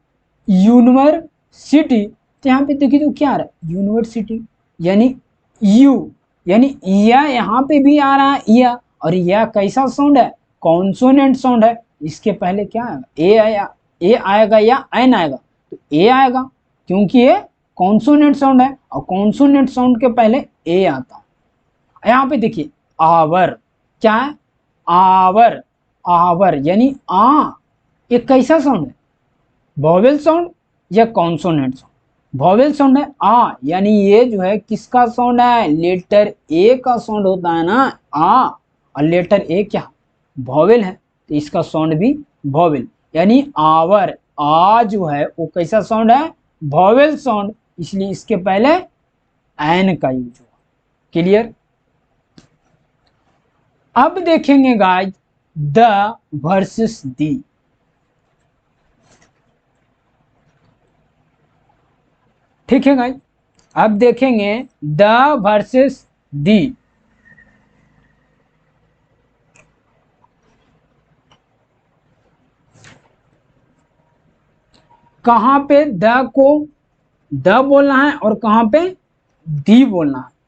यूनिवर्सिटी, तो यहाँ पे देखिए तो क्या आ रहा है? यूनिवर्सिटी यानी यू, यानी या यहाँ पे भी आ रहा है या, और या कैसा साउंड है? कॉन्सोनेंट साउंड है, इसके पहले क्या आएगा? ए आया, ए आएगा या एन आएगा? तो ए आएगा, क्योंकि ये कॉन्सोनेंट साउंड है, और कॉन्सोनेंट साउंड के पहले ए आता है। यहाँ पे देखिए आवर, क्या है? आवर, आवर यानी आ, ये कैसा साउंड है? वॉवेल साउंड, या कॉन्सोनेंट साउंड। वॉवेल साउंड है आ, यानी ये जो है किसका साउंड है, लेटर ए का साउंड होता है ना आ, और लेटर ए क्या वॉवेल है, तो इसका साउंड भी वॉवेल, यानी आवर, आ जो है वो कैसा साउंड है, वॉवेल साउंड, इसलिए इसके पहले एन का यूज हुआ। क्लियर। अब देखेंगे गाइस द वर्सेस दी। ठीक है गाइस, अब देखेंगे द वर्सेस दी। कहां पे द को द बोलना है और कहां पे दी बोलना है।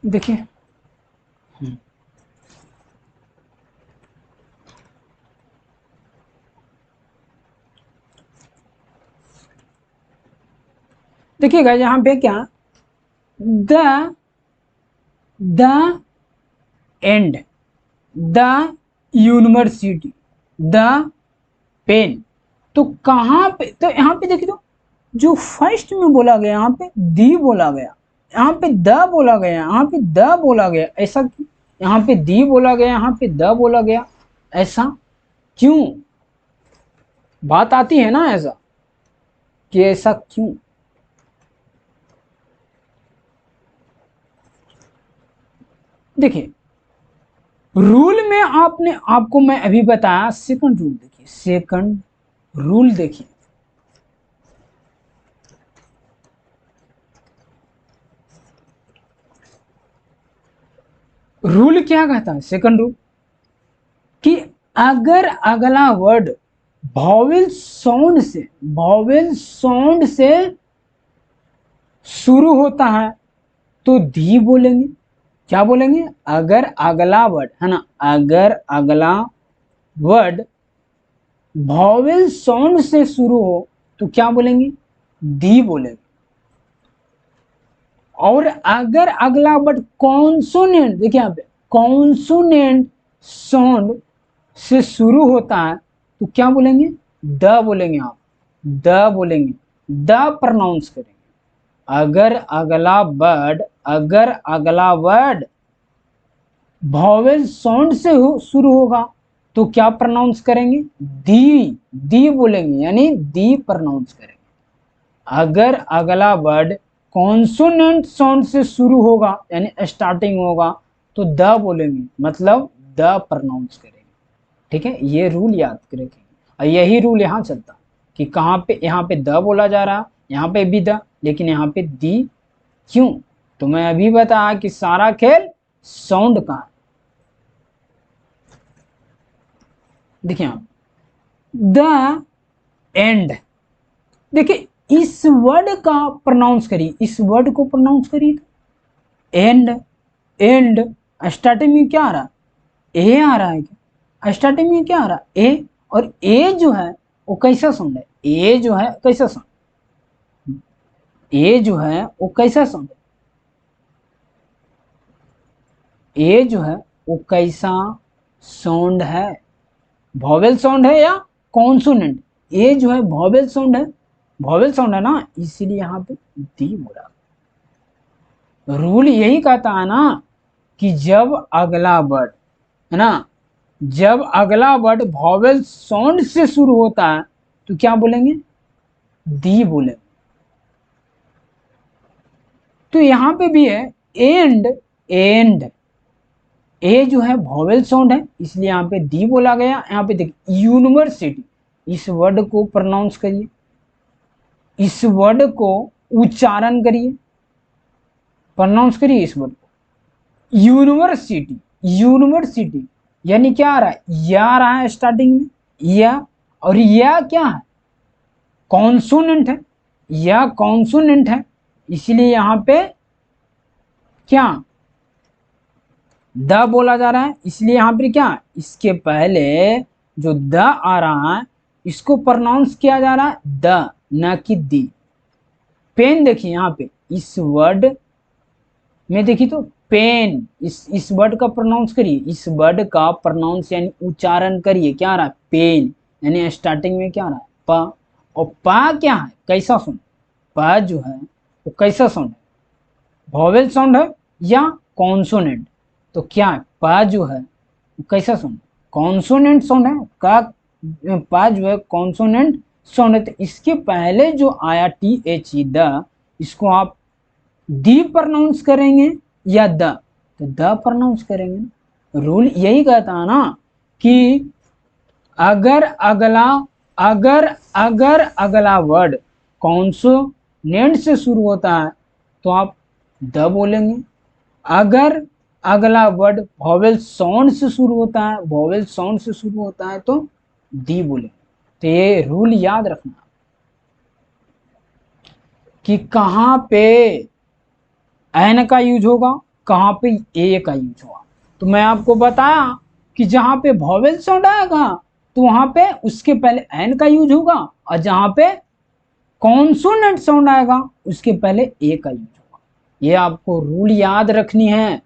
देखिए देखिएगा यहां पे क्या, the the end, the university, the pen, तो कहां पे, तो यहां पे देखिए, तो जो फर्स्ट में बोला गया यहाँ पे दी बोला गया, यहाँ पे द बोला गया, यहाँ पे द बोला गया, ऐसा क्यों, यहाँ पे दी बोला गया, यहाँ पे द बोला गया, ऐसा क्यों, बात आती है ना ऐसा कि ऐसा क्यों। देखिए रूल में आपको मैं अभी बताया, सेकंड रूल देखिए, सेकंड रूल देखिए, रूल क्या कहता है, सेकंड रूल, कि अगर अगला वर्ड वॉवेल साउंड से शुरू होता है तो दी बोलेंगे। क्या बोलेंगे, अगर अगला वर्ड है ना, अगर अगला वर्ड वॉवेल साउंड से शुरू हो तो क्या बोलेंगे, दी बोलेंगे। और अगर अगला वर्ड कॉन्सोनेंट, देखिए यहाँ पे कॉन्सोनेंट साउंड से शुरू होता है तो क्या बोलेंगे, द बोलेंगे, आप द बोलेंगे, द प्रोनाउंस करेंगे। अगर अगला वर्ड वॉवेल साउंड से शुरू होगा तो क्या प्रोनाउंस करेंगे, दी बोलेंगे, यानी दी प्रोनाउंस करेंगे। अगर अगला वर्ड कॉन्सोनेंट साउंड से शुरू होगा यानी स्टार्टिंग होगा तो द बोलेंगे, मतलब द प्रोनाउंस करेंगे। ठीक है, ये रूल याद रखेंगे, और यही रूल यहाँ चलता कि कहाँ पे, यहाँ पे द बोला जा रहा, यहाँ पे भी द, लेकिन यहाँ पे दी क्यों, तो मैं अभी बताया कि सारा खेल साउंड का है। देखिए आप द एंड, देखिए इस वर्ड का प्रोनाउंस करिए, इस वर्ड को प्रोनाउंस करिए, एंड, एंड स्टार्टिंग में क्या आ रहा, ए आ रहा है क्या, स्टार्टिंग में क्या आ रहा, ए, और ए जो है वो कैसा साउंड है, ए जो है कैसा साउंड, ए जो है वो कैसा साउंड है, ए जो है वो कैसा साउंड है, वॉवेल साउंड है या कॉन्सोनेंट, ए जो है वॉवेल साउंड है, वॉवेल साउंड है ना, इसीलिए यहाँ पे दी बोला। रूल यही कहता है ना कि जब अगला वर्ड है ना, जब अगला वर्ड वॉवेल साउंड से शुरू होता है तो क्या बोलेंगे, दी बोलेंगे। तो यहां पे भी है एंड, एंड ए जो है वॉवेल साउंड है इसलिए यहाँ पे दी बोला गया। यहाँ पे देखिए यूनिवर्सिटी, इस वर्ड को प्रोनाउंस करिए, इस वर्ड को उच्चारण करिए, प्रोनाउंस करिए इस वर्ड को, यूनिवर्सिटी, यूनिवर्सिटी, यानी क्या आ रहा है, या आ रहा है स्टार्टिंग में, या, और या क्या है, कॉन्सोनेंट है, या कॉन्सोनेंट है, इसलिए यहां पे क्या द बोला जा रहा है, इसलिए यहां पर क्या, इसके पहले जो द आ रहा है इसको प्रोनाउंस किया जा रहा है द, न कि दी। पेन देखिए यहाँ पे इस वर्ड में देखिए तो पेन, इस वर्ड का प्रोनाउंस करिए, इस वर्ड का प्रोनाउंस यानी उच्चारण करिए, क्या आ रहा है पेन, यानी स्टार्टिंग में क्या आ रहा है प, और पा क्या है कैसा साउंड, पा जो है वो कैसा साउंड है, वॉवेल साउंड है या कॉन्सोनेंट, तो क्या है पा जो है वो कैसा साउंड, कॉन्सोनेंट साउंड है का, पा जो है कॉन्सोनेंट साउंड है, तो इसके पहले जो आया टी एच ई द, इसको आप दी प्रोनाउंस करेंगे या द, तो द प्रोनाउंस करेंगे ना। रूल यही कहता है ना कि अगर अगला अगला वर्ड कॉन्सोनेंट से शुरू होता है तो आप द बोलेंगे, अगर अगला वर्ड वॉवेल साउंड से शुरू होता है, वॉवेल साउंड से शुरू होता है तो दी बोलेंगे। तो ये रूल याद रखना कि कहाँ पे एन का यूज होगा, कहाँ पे ए का यूज होगा। तो मैं आपको बताया कि जहां पे वॉवेल साउंड आएगा तो वहां पे उसके पहले एन का यूज होगा, और जहां पे कॉन्सोनेंट साउंड आएगा उसके पहले ए का यूज होगा। ये आपको रूल याद रखनी है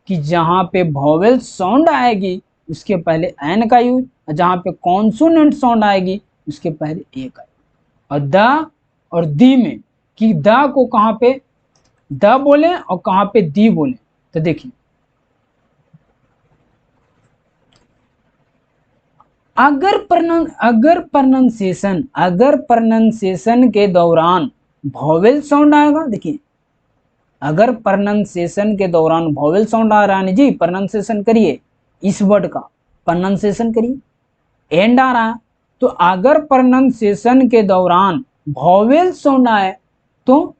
कि जहां पे वॉवेल साउंड आएगी उसके पहले एन का यूज, और जहां पे कॉन्सोनेंट साउंड आएगी उसके पहले ए का यूज। और द और दी में कि द को कहां पे द बोले और कहां पे दी बोले, तो देखिए अगर प्रोनाउंसिएशन के दौरान वॉवेल साउंड आएगा, देखिए अगर प्रोनाउंसिएशन के दौरान वॉवेल साउंड आ रहा है जी, प्रोनाउंसिएशन करिए इस वर्ड का, प्रोनाउंसिएशन करिए, एंड आ रहा है, तो अगर प्रोनाउंसिएशन के दौरान वॉवेल साउंड आए तो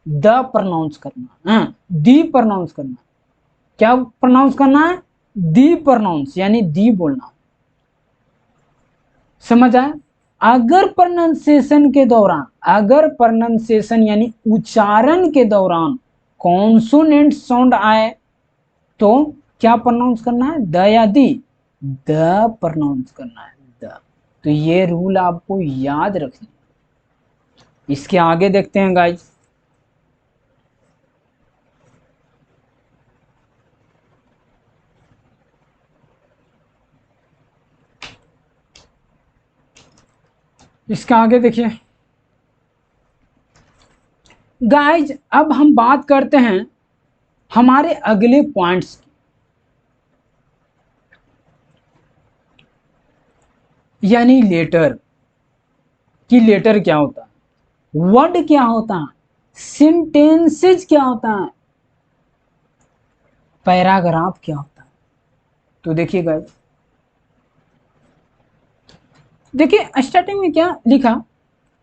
द प्रोनाउंस करना है, दी प्रोनाउंस करना है, क्या प्रोनाउंस करना है दी प्रोनाउंस, यानी दी बोलना, समझ आया। अगर प्रोनाउंसिएशन के दौरान, अगर प्रोनाउंसिएशन यानी उच्चारण के दौरान कॉन्सोनेंट साउंड आए तो क्या प्रोनाउंस करना है द या दी, द प्रोनाउंस करना है द। तो ये रूल आपको याद रखना। इसके आगे देखते हैं गाइस, इसका आगे देखिए गाइज, अब हम बात करते हैं हमारे अगले पॉइंट्स की, यानी लेटर कि लेटर क्या होता है, वर्ड क्या होता है, सेंटेंसेज क्या होता है, पैराग्राफ क्या होता है। तो देखिए गाइज, देखिए स्टार्टिंग में क्या लिखा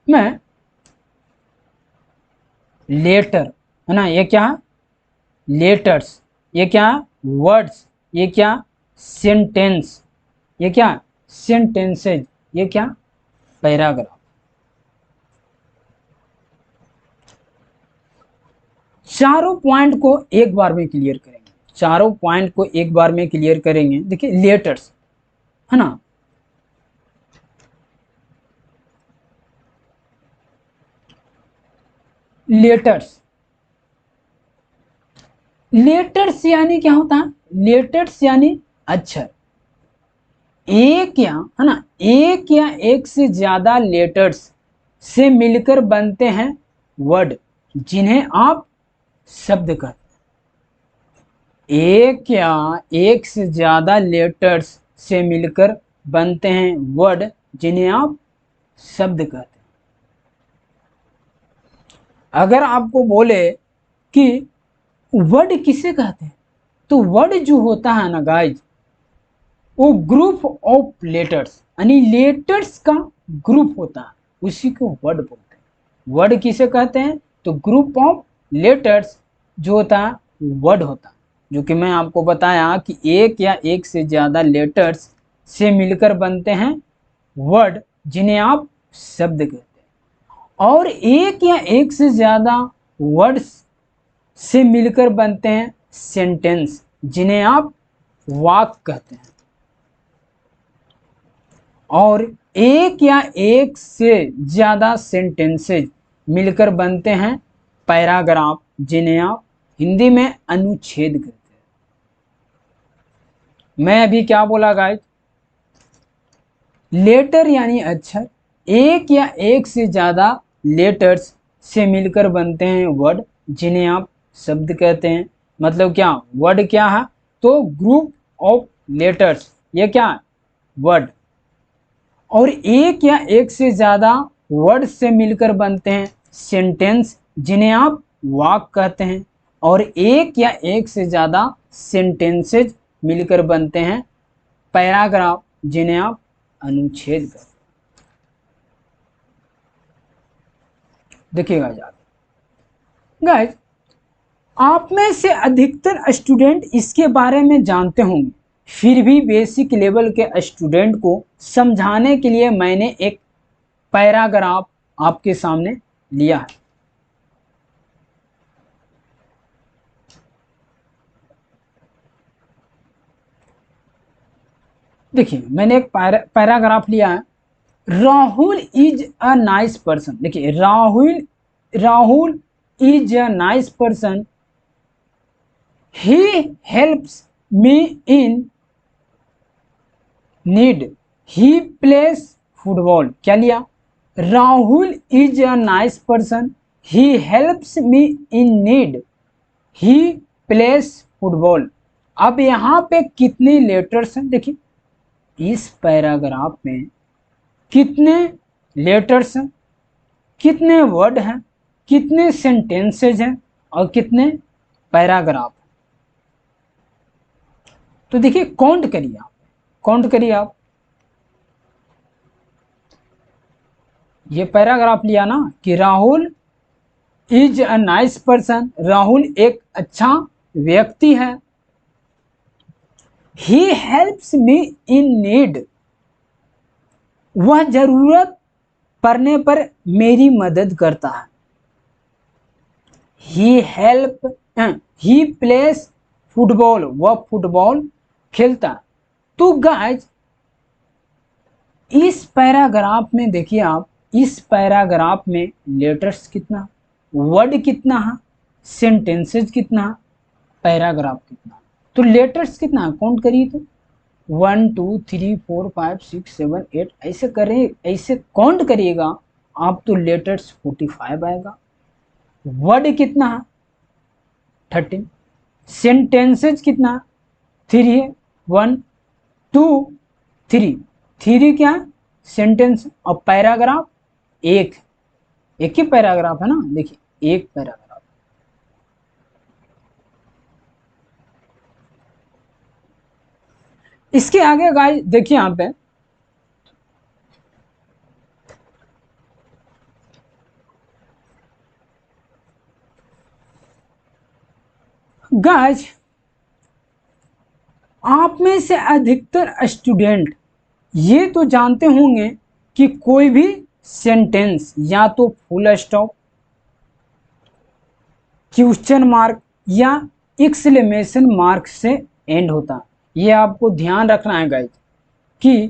मैं, लेटर है ना, ये क्या है लेटर्स, ये क्या है वर्ड्स, ये क्या सेंटेंस, ये क्या सेंटेंसेज, ये क्या पैराग्राफ। चारों पॉइंट को एक बार में क्लियर करेंगे, चारों पॉइंट को एक बार में क्लियर करेंगे। देखिए लेटर्स है ना, लेटर्स, लेटर्स यानी क्या होता है, लेटर्स यानी अक्षर, एक या है ना, एक या एक से ज्यादा लेटर्स से मिलकर बनते हैं वर्ड, जिन्हें आप शब्द कहते हैं। एक या एक से ज्यादा लेटर्स से मिलकर बनते हैं वर्ड, जिन्हें आप शब्द कहते हैं। अगर आपको बोले कि वर्ड किसे कहते हैं, तो वर्ड जो होता है ना गाइज, वो ग्रुप ऑफ लेटर्स, यानी लेटर्स का ग्रुप होता है, उसी को वर्ड बोलते हैं। वर्ड किसे कहते हैं, तो ग्रुप ऑफ लेटर्स जो होता है वर्ड होता है, जो कि मैं आपको बताया कि एक या एक से ज्यादा लेटर्स से मिलकर बनते हैं वर्ड, जिन्हें आप शब्द कहते हैं। और एक या एक से ज्यादा वर्ड्स से मिलकर बनते हैं सेंटेंस, जिन्हें आप वाक्य कहते हैं। और एक या एक से ज्यादा सेंटेंसेज मिलकर बनते हैं पैराग्राफ, जिन्हें आप हिंदी में अनुच्छेद कहते हैं। मैं अभी क्या बोला गाइस? लेटर यानी अक्षर, एक या एक से ज्यादा लेटर्स से मिलकर बनते हैं वर्ड, जिन्हें आप शब्द कहते हैं। मतलब क्या वर्ड क्या है? तो ग्रुप ऑफ लेटर्स, ये क्या है? वर्ड। और एक या एक से ज्यादा वर्ड से मिलकर बनते हैं सेंटेंस, जिन्हें आप वाक्य कहते हैं। और एक या एक से ज्यादा सेंटेंसेज मिलकर बनते हैं पैराग्राफ, जिन्हें आप अनुच्छेद कहते हैं। देखिएगा यार गाइस, आप में से अधिकतर स्टूडेंट इसके बारे में जानते होंगे, फिर भी बेसिक लेवल के स्टूडेंट को समझाने के लिए मैंने एक पैराग्राफ आपके सामने लिया है। देखिए मैंने एक पैराग्राफ लिया है। Rahul is a nice person. देखिए Rahul is a nice person, he helps me in need, he plays football. क्या लिया? Rahul is a nice person, he helps me in need, he plays football. अब यहाँ पे कितने लेटर्स हैं? देखिए इस पैराग्राफ में कितने लेटर्स हैं, कितने वर्ड हैं, कितने सेंटेंसेज हैं और कितने पैराग्राफ। तो देखिए काउंट करिए आप, काउंट करिए आप। ये पैराग्राफ लिया ना कि Rahul is a nice person, Rahul एक अच्छा व्यक्ति है। ही हेल्प्स मी इन नीड, वह जरूरत पड़ने पर मेरी मदद करता है। ही प्लेस फुटबॉल, वह फुटबॉल खेलता है। तो गाइज इस पैराग्राफ में देखिए आप, इस पैराग्राफ में लेटर्स कितना, वर्ड कितना है, सेंटेंसेज कितना, पैराग्राफ कितना। तो लेटर्स कितना है काउंट करिए तो 1 2 3 4 5 6 7 8 ऐसे करें, ऐसे काउंट करिएगा आप तो लेटर्स 45 आएगा। वर्ड कितना है 13, सेंटेंसेज कितना 3 है, 1 2 3, 3 क्या सेंटेंस, और पैराग्राफ एक ही पैराग्राफ है ना। देखिए एक पैराग्राफ। इसके आगे गाइस देखिए यहां पे गाइस, आप में से अधिकतर स्टूडेंट ये तो जानते होंगे कि कोई भी सेंटेंस या तो फुल स्टॉप, क्वेश्चन मार्क या एक्सक्लेमेशन मार्क से एंड होता है। ये आपको ध्यान रखना है गाइस कि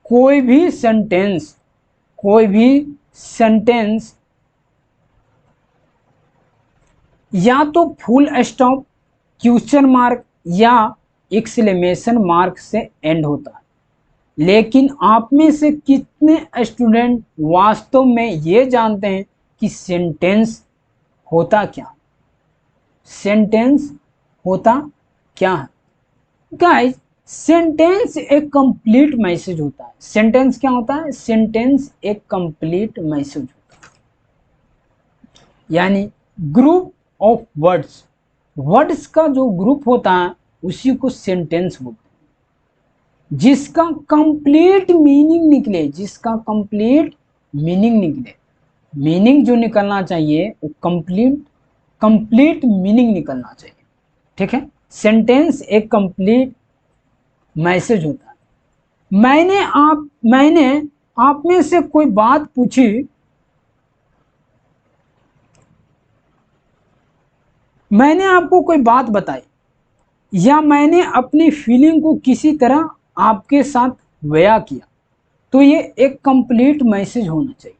कोई भी सेंटेंस या तो फुल स्टॉप, क्वेश्चन मार्क या एक्सक्लेमेशन मार्क से एंड होता है। लेकिन आप में से कितने स्टूडेंट वास्तव में ये जानते हैं कि सेंटेंस होता क्या, सेंटेंस होता क्या है? गाइस सेंटेंस एक कंप्लीट मैसेज होता है। सेंटेंस क्या होता है? सेंटेंस एक कंप्लीट मैसेज होता है, यानी ग्रुप ऑफ वर्ड्स, वर्ड्स का जो ग्रुप होता है उसी को सेंटेंस बोलते हैं। जिसका कंप्लीट मीनिंग निकले, जिसका कंप्लीट मीनिंग निकले, मीनिंग जो निकलना चाहिए वो कंप्लीट मीनिंग निकलना चाहिए। ठीक है, सेंटेंस एक कंप्लीट मैसेज होता है। मैंने आप में से कोई बात पूछी, मैंने आपको कोई बात बताई, या मैंने अपनी फीलिंग को किसी तरह आपके साथ बयां किया, तो ये एक कंप्लीट मैसेज होना चाहिए।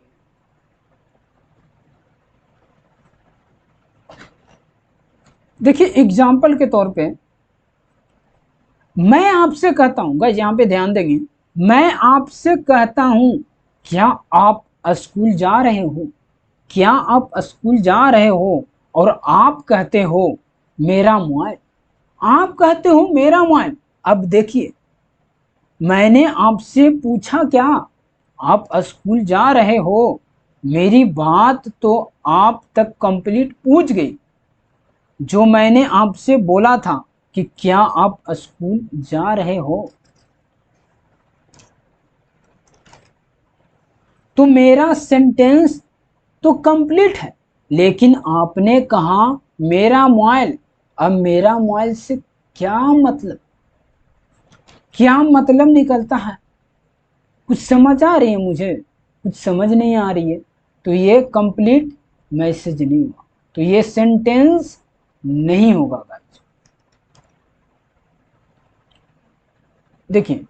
देखिए एग्जाम्पल के तौर पे मैं आपसे कहता हूं, गाइस यहाँ पे ध्यान देंगे, मैं आपसे कहता हूं क्या आप स्कूल जा रहे हो, क्या आप स्कूल जा रहे हो, और आप कहते हो मेरा मोबाइल, आप कहते हो मेरा मोबाइल। अब देखिए मैंने आपसे पूछा क्या, आप स्कूल जा रहे हो, मेरी बात तो आप तक कंप्लीट पूछ गई। जो मैंने आपसे बोला था कि क्या आप स्कूल जा रहे हो, तो मेरा सेंटेंस तो कंप्लीट है। लेकिन आपने कहा मेरा मोबाइल। अब मेरा मोबाइल से क्या मतलब, क्या मतलब निकलता है, कुछ समझ आ रही है मुझे, कुछ समझ नहीं आ रही है, तो ये कंप्लीट मैसेज नहीं हुआ, तो ये सेंटेंस नहीं होगा गाइस। देखिए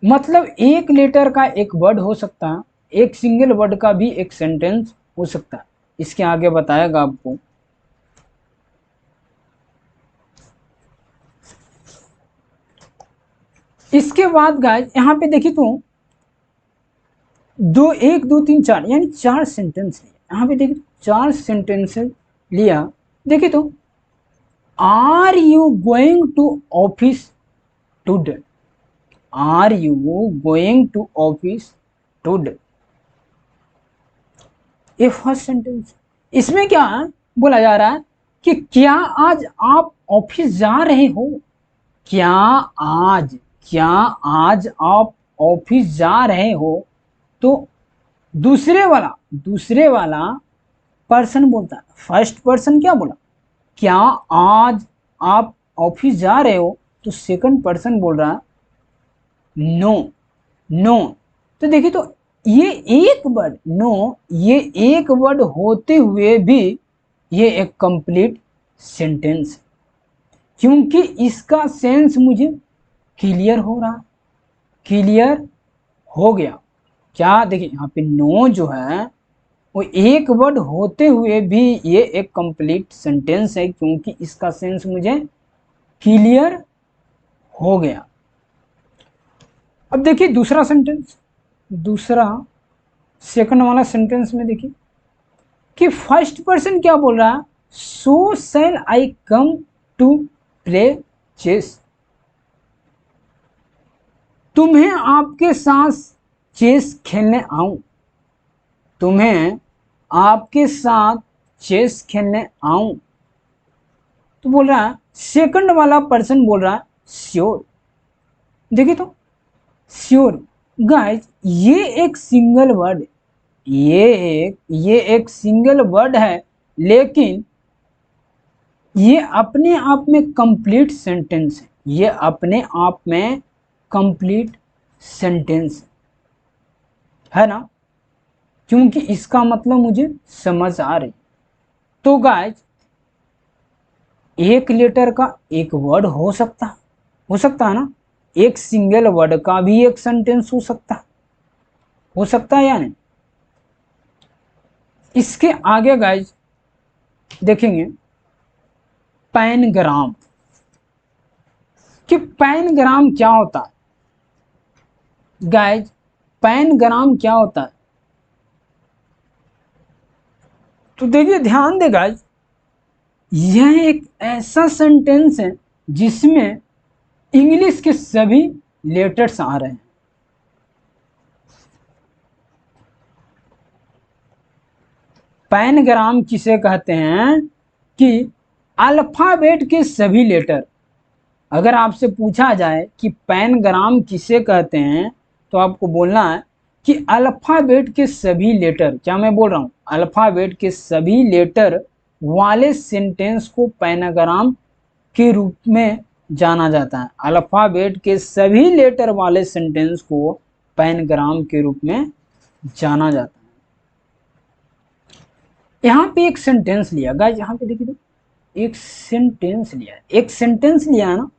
मतलब एक लेटर का एक वर्ड हो सकता है, एक सिंगल वर्ड का भी एक सेंटेंस हो सकता है। इसके आगे बताएगा आपको। इसके बाद गाइस यहाँ पे देखिए तो दो, एक दो तीन चार, यानी चार सेंटेंस लिया। यहाँ पे देखिए चार सेंटेंस लिया। देखिए तो are you going to office today, are you going to office today, ये फर्स्ट सेंटेंस। इसमें क्या बोला जा रहा है कि क्या आज आप ऑफिस जा रहे हो, क्या आज, क्या आज आप ऑफिस जा रहे हो। तो दूसरे वाला पर्सन बोलता है, फर्स्ट पर्सन क्या बोला, क्या आज आप ऑफिस जा रहे हो, तो सेकंड पर्सन बोल रहा है नो, नो। तो देखिए तो ये एक वर्ड नो, ये एक वर्ड होते हुए भी ये एक कंप्लीट सेंटेंस, क्योंकि इसका सेंस मुझे क्लियर हो रहा, क्लियर हो गया। क्या देखिए यहाँ पे नो जो है वो एक वर्ड होते हुए भी ये एक कंप्लीट सेंटेंस है, क्योंकि इसका सेंस मुझे क्लियर हो गया। अब देखिए दूसरा सेंटेंस, दूसरा सेकंड वाला सेंटेंस में देखिए कि फर्स्ट पर्सन क्या बोल रहा है, सो शैल आई कम टू प्ले चेस, तुम्हें आपके साथ चेस खेलने आऊं, तुम्हें आपके साथ चेस खेलने आऊं। तो बोल रहा है सेकंड वाला पर्सन बोल रहा है श्योर। देखिए तो श्योर गाइस ये एक सिंगल वर्ड, ये एक सिंगल वर्ड है, लेकिन ये अपने आप में कंप्लीट सेंटेंस है, ये अपने आप में कंप्लीट सेंटेंस है ना, क्योंकि इसका मतलब मुझे समझ आ रही। तो गाइस एक लेटर का एक वर्ड हो सकता है ना, एक सिंगल वर्ड का भी एक सेंटेंस हो सकता है या नहीं। इसके आगे गाइस देखेंगे पैनग्राम, कि पैनग्राम क्या होता है। गाइस पैनग्राम क्या होता है, तो देखिए ध्यान दे गाइस, यह एक ऐसा सेंटेंस है जिसमें इंग्लिश के सभी लेटर्स आ रहे हैं। पैनग्राम किसे कहते हैं कि अल्फाबेट के सभी लेटर, अगर आपसे पूछा जाए कि पैनग्राम किसे कहते हैं, तो आपको बोलना है कि अल्फाबेट के सभी लेटर, क्या मैं बोल रहा हूं, अल्फाबेट के सभी लेटर वाले सेंटेंस को पैनाग्राम के रूप में जाना जाता है। अल्फाबेट के सभी लेटर वाले सेंटेंस को पैनग्राम के रूप में जाना जाता है। यहाँ पे एक सेंटेंस लिया गाइस, यहाँ पे देखिए तो एक सेंटेंस लिया, एक सेंटेंस लिया है ना,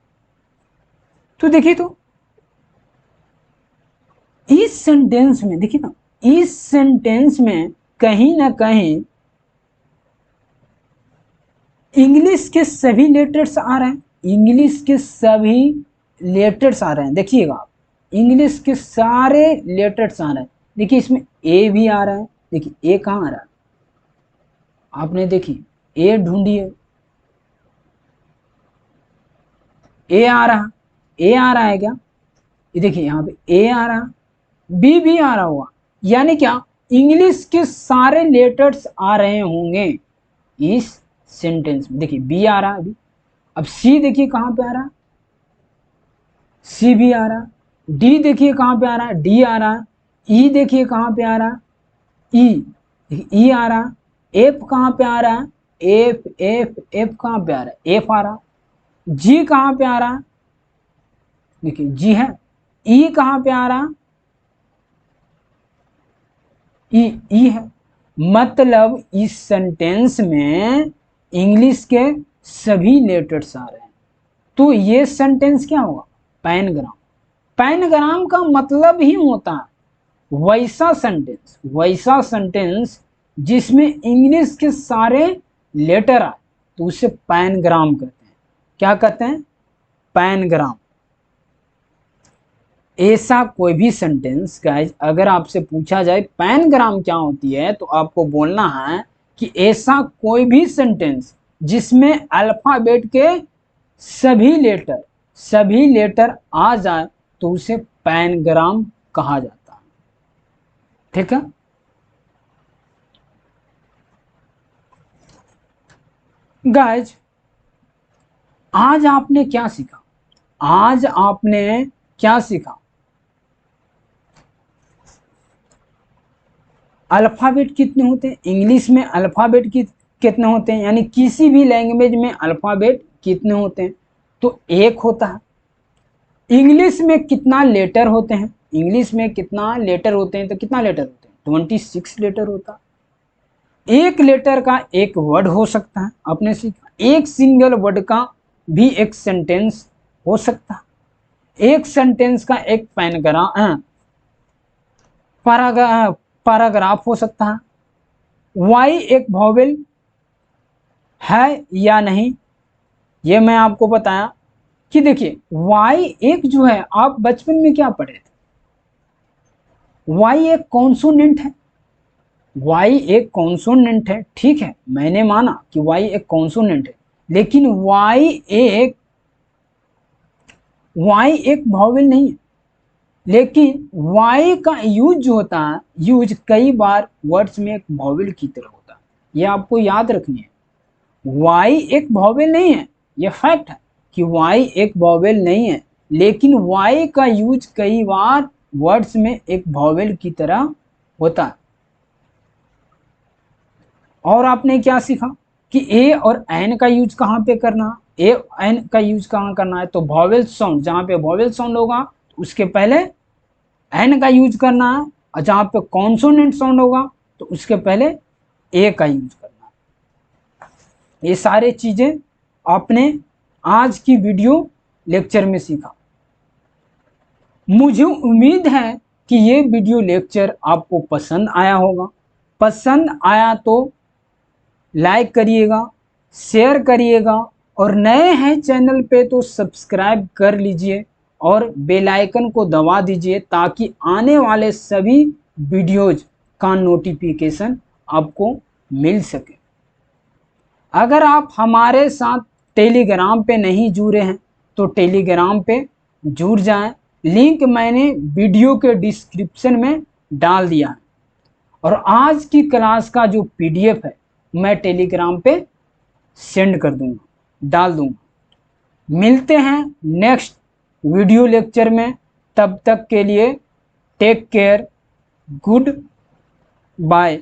तो देखिए तो इस सेंटेंस में देखिए ना, इस सेंटेंस में कहीं ना कहीं इंग्लिश के सभी लेटर्स आ रहे हैं, इंग्लिश के सभी लेटर्स आ रहे हैं। देखिएगा आप, इंग्लिश के सारे लेटर्स आ रहे हैं। देखिए इसमें ए भी आ रहा है। देखिए ए कहाँ आ रहा है, आपने देखिए ए ढूंढिए, ए आ रहा, ए आ रहा है क्या? ये देखिए यहाँ पे ए आ रहा, बी भी आ रहा होगा, यानी क्या इंग्लिश के सारे लेटर्स आ रहे होंगे इस सेंटेंस में। देखिए बी आ रहा है अभी, अब सी देखिए कहाँ पे आ रहा, सी भी आ रहा, डी देखिए कहाँ पे आ रहा, डी आ रहा, ई देखिए कहाँ पे आ रहा, ई, ई आ रहा, एफ कहाँ पे आ रहा, एफ एफ एफ कहाँ पे आ रहा, एफ आ रहा, जी कहाँ पे आ रहा, देखिए जी है, ई कहाँ पे आ रहा, ई है। मतलब इस सेंटेंस में इंग्लिश के सभी लेटर्स आ रहे हैं, तो ये सेंटेंस क्या होगा, पैनग्राम। पैनग्राम का मतलब ही होता है वैसा सेंटेंस जिसमें इंग्लिश के सारे लेटर आए, तो उसे पैनग्राम कहते हैं। क्या कहते हैं, पैनग्राम। ऐसा कोई भी सेंटेंस गाइज अगर आपसे पूछा जाए पैनग्राम क्या होती है, तो आपको बोलना है कि ऐसा कोई भी सेंटेंस जिसमें अल्फाबेट के सभी लेटर आ जाए, तो उसे पैनग्राम कहा जाता है। ठीक है, गाइज आज आपने क्या सीखा, आज आपने क्या सीखा, अल्फाबेट कितने होते हैं, इंग्लिश में अल्फाबेट कितने होते हैं, यानी किसी भी लैंग्वेज में अल्फाबेट कितने होते हैं, तो एक होता है। इंग्लिश में कितना लेटर होते हैं, इंग्लिश में कितना लेटर होते हैं, तो कितना लेटर होते हैं, 26 लेटर होता है। एक लेटर का एक वर्ड हो सकता है, आपने सीखा। एक सिंगल वर्ड का भी एक सेंटेंस हो सकता है। एक सेंटेंस का एक पैराग्राफ हो सकता है। वाई एक वॉवेल है या नहीं, ये मैं आपको बताया कि देखिए वाई एक जो है, आप बचपन में क्या पढ़े थे, वाई एक कॉन्सोनेंट है, वाई एक कॉन्सोनेंट है, ठीक है, मैंने माना कि वाई एक कॉन्सोनेंट है, लेकिन वाई एक वॉवेल नहीं है। लेकिन वाई का यूज जो होता है, यूज कई बार वर्ड्स में एक वॉवेल की तरह होता है, ये आपको याद रखनी है। वाई एक वॉवेल नहीं है, ये फैक्ट है कि वाई एक वॉवेल नहीं है, लेकिन वाई का यूज कई बार वर्ड्स में एक वॉवेल की तरह होता है। और आपने क्या सीखा कि ए और एन का यूज कहाँ पे करना, ए एन का यूज कहाँ करना है, तो वॉवेल साउंड, जहाँ पे वॉवेल साउंड होगा तो उसके पहले एन का यूज करना है, और जहाँ पे कॉन्सोनेंट साउंड होगा तो उसके पहले ए का यूज करना है। ये सारे चीजें आपने आज की वीडियो लेक्चर में सीखा। मुझे उम्मीद है कि ये वीडियो लेक्चर आपको पसंद आया होगा। पसंद आया तो लाइक करिएगा, शेयर करिएगा, और नए हैं चैनल पे तो सब्सक्राइब कर लीजिए और बेल आइकन को दबा दीजिए, ताकि आने वाले सभी वीडियोज का नोटिफिकेशन आपको मिल सके। अगर आप हमारे साथ टेलीग्राम पे नहीं जुड़े हैं तो टेलीग्राम पे जुड़ जाएं, लिंक मैंने वीडियो के डिस्क्रिप्शन में डाल दिया है। और आज की क्लास का जो पीडीएफ है मैं टेलीग्राम पे सेंड कर दूंगा, डाल दूंगा। मिलते हैं नेक्स्ट वीडियो लेक्चर में, तब तक के लिए टेक केयर, गुड बाय।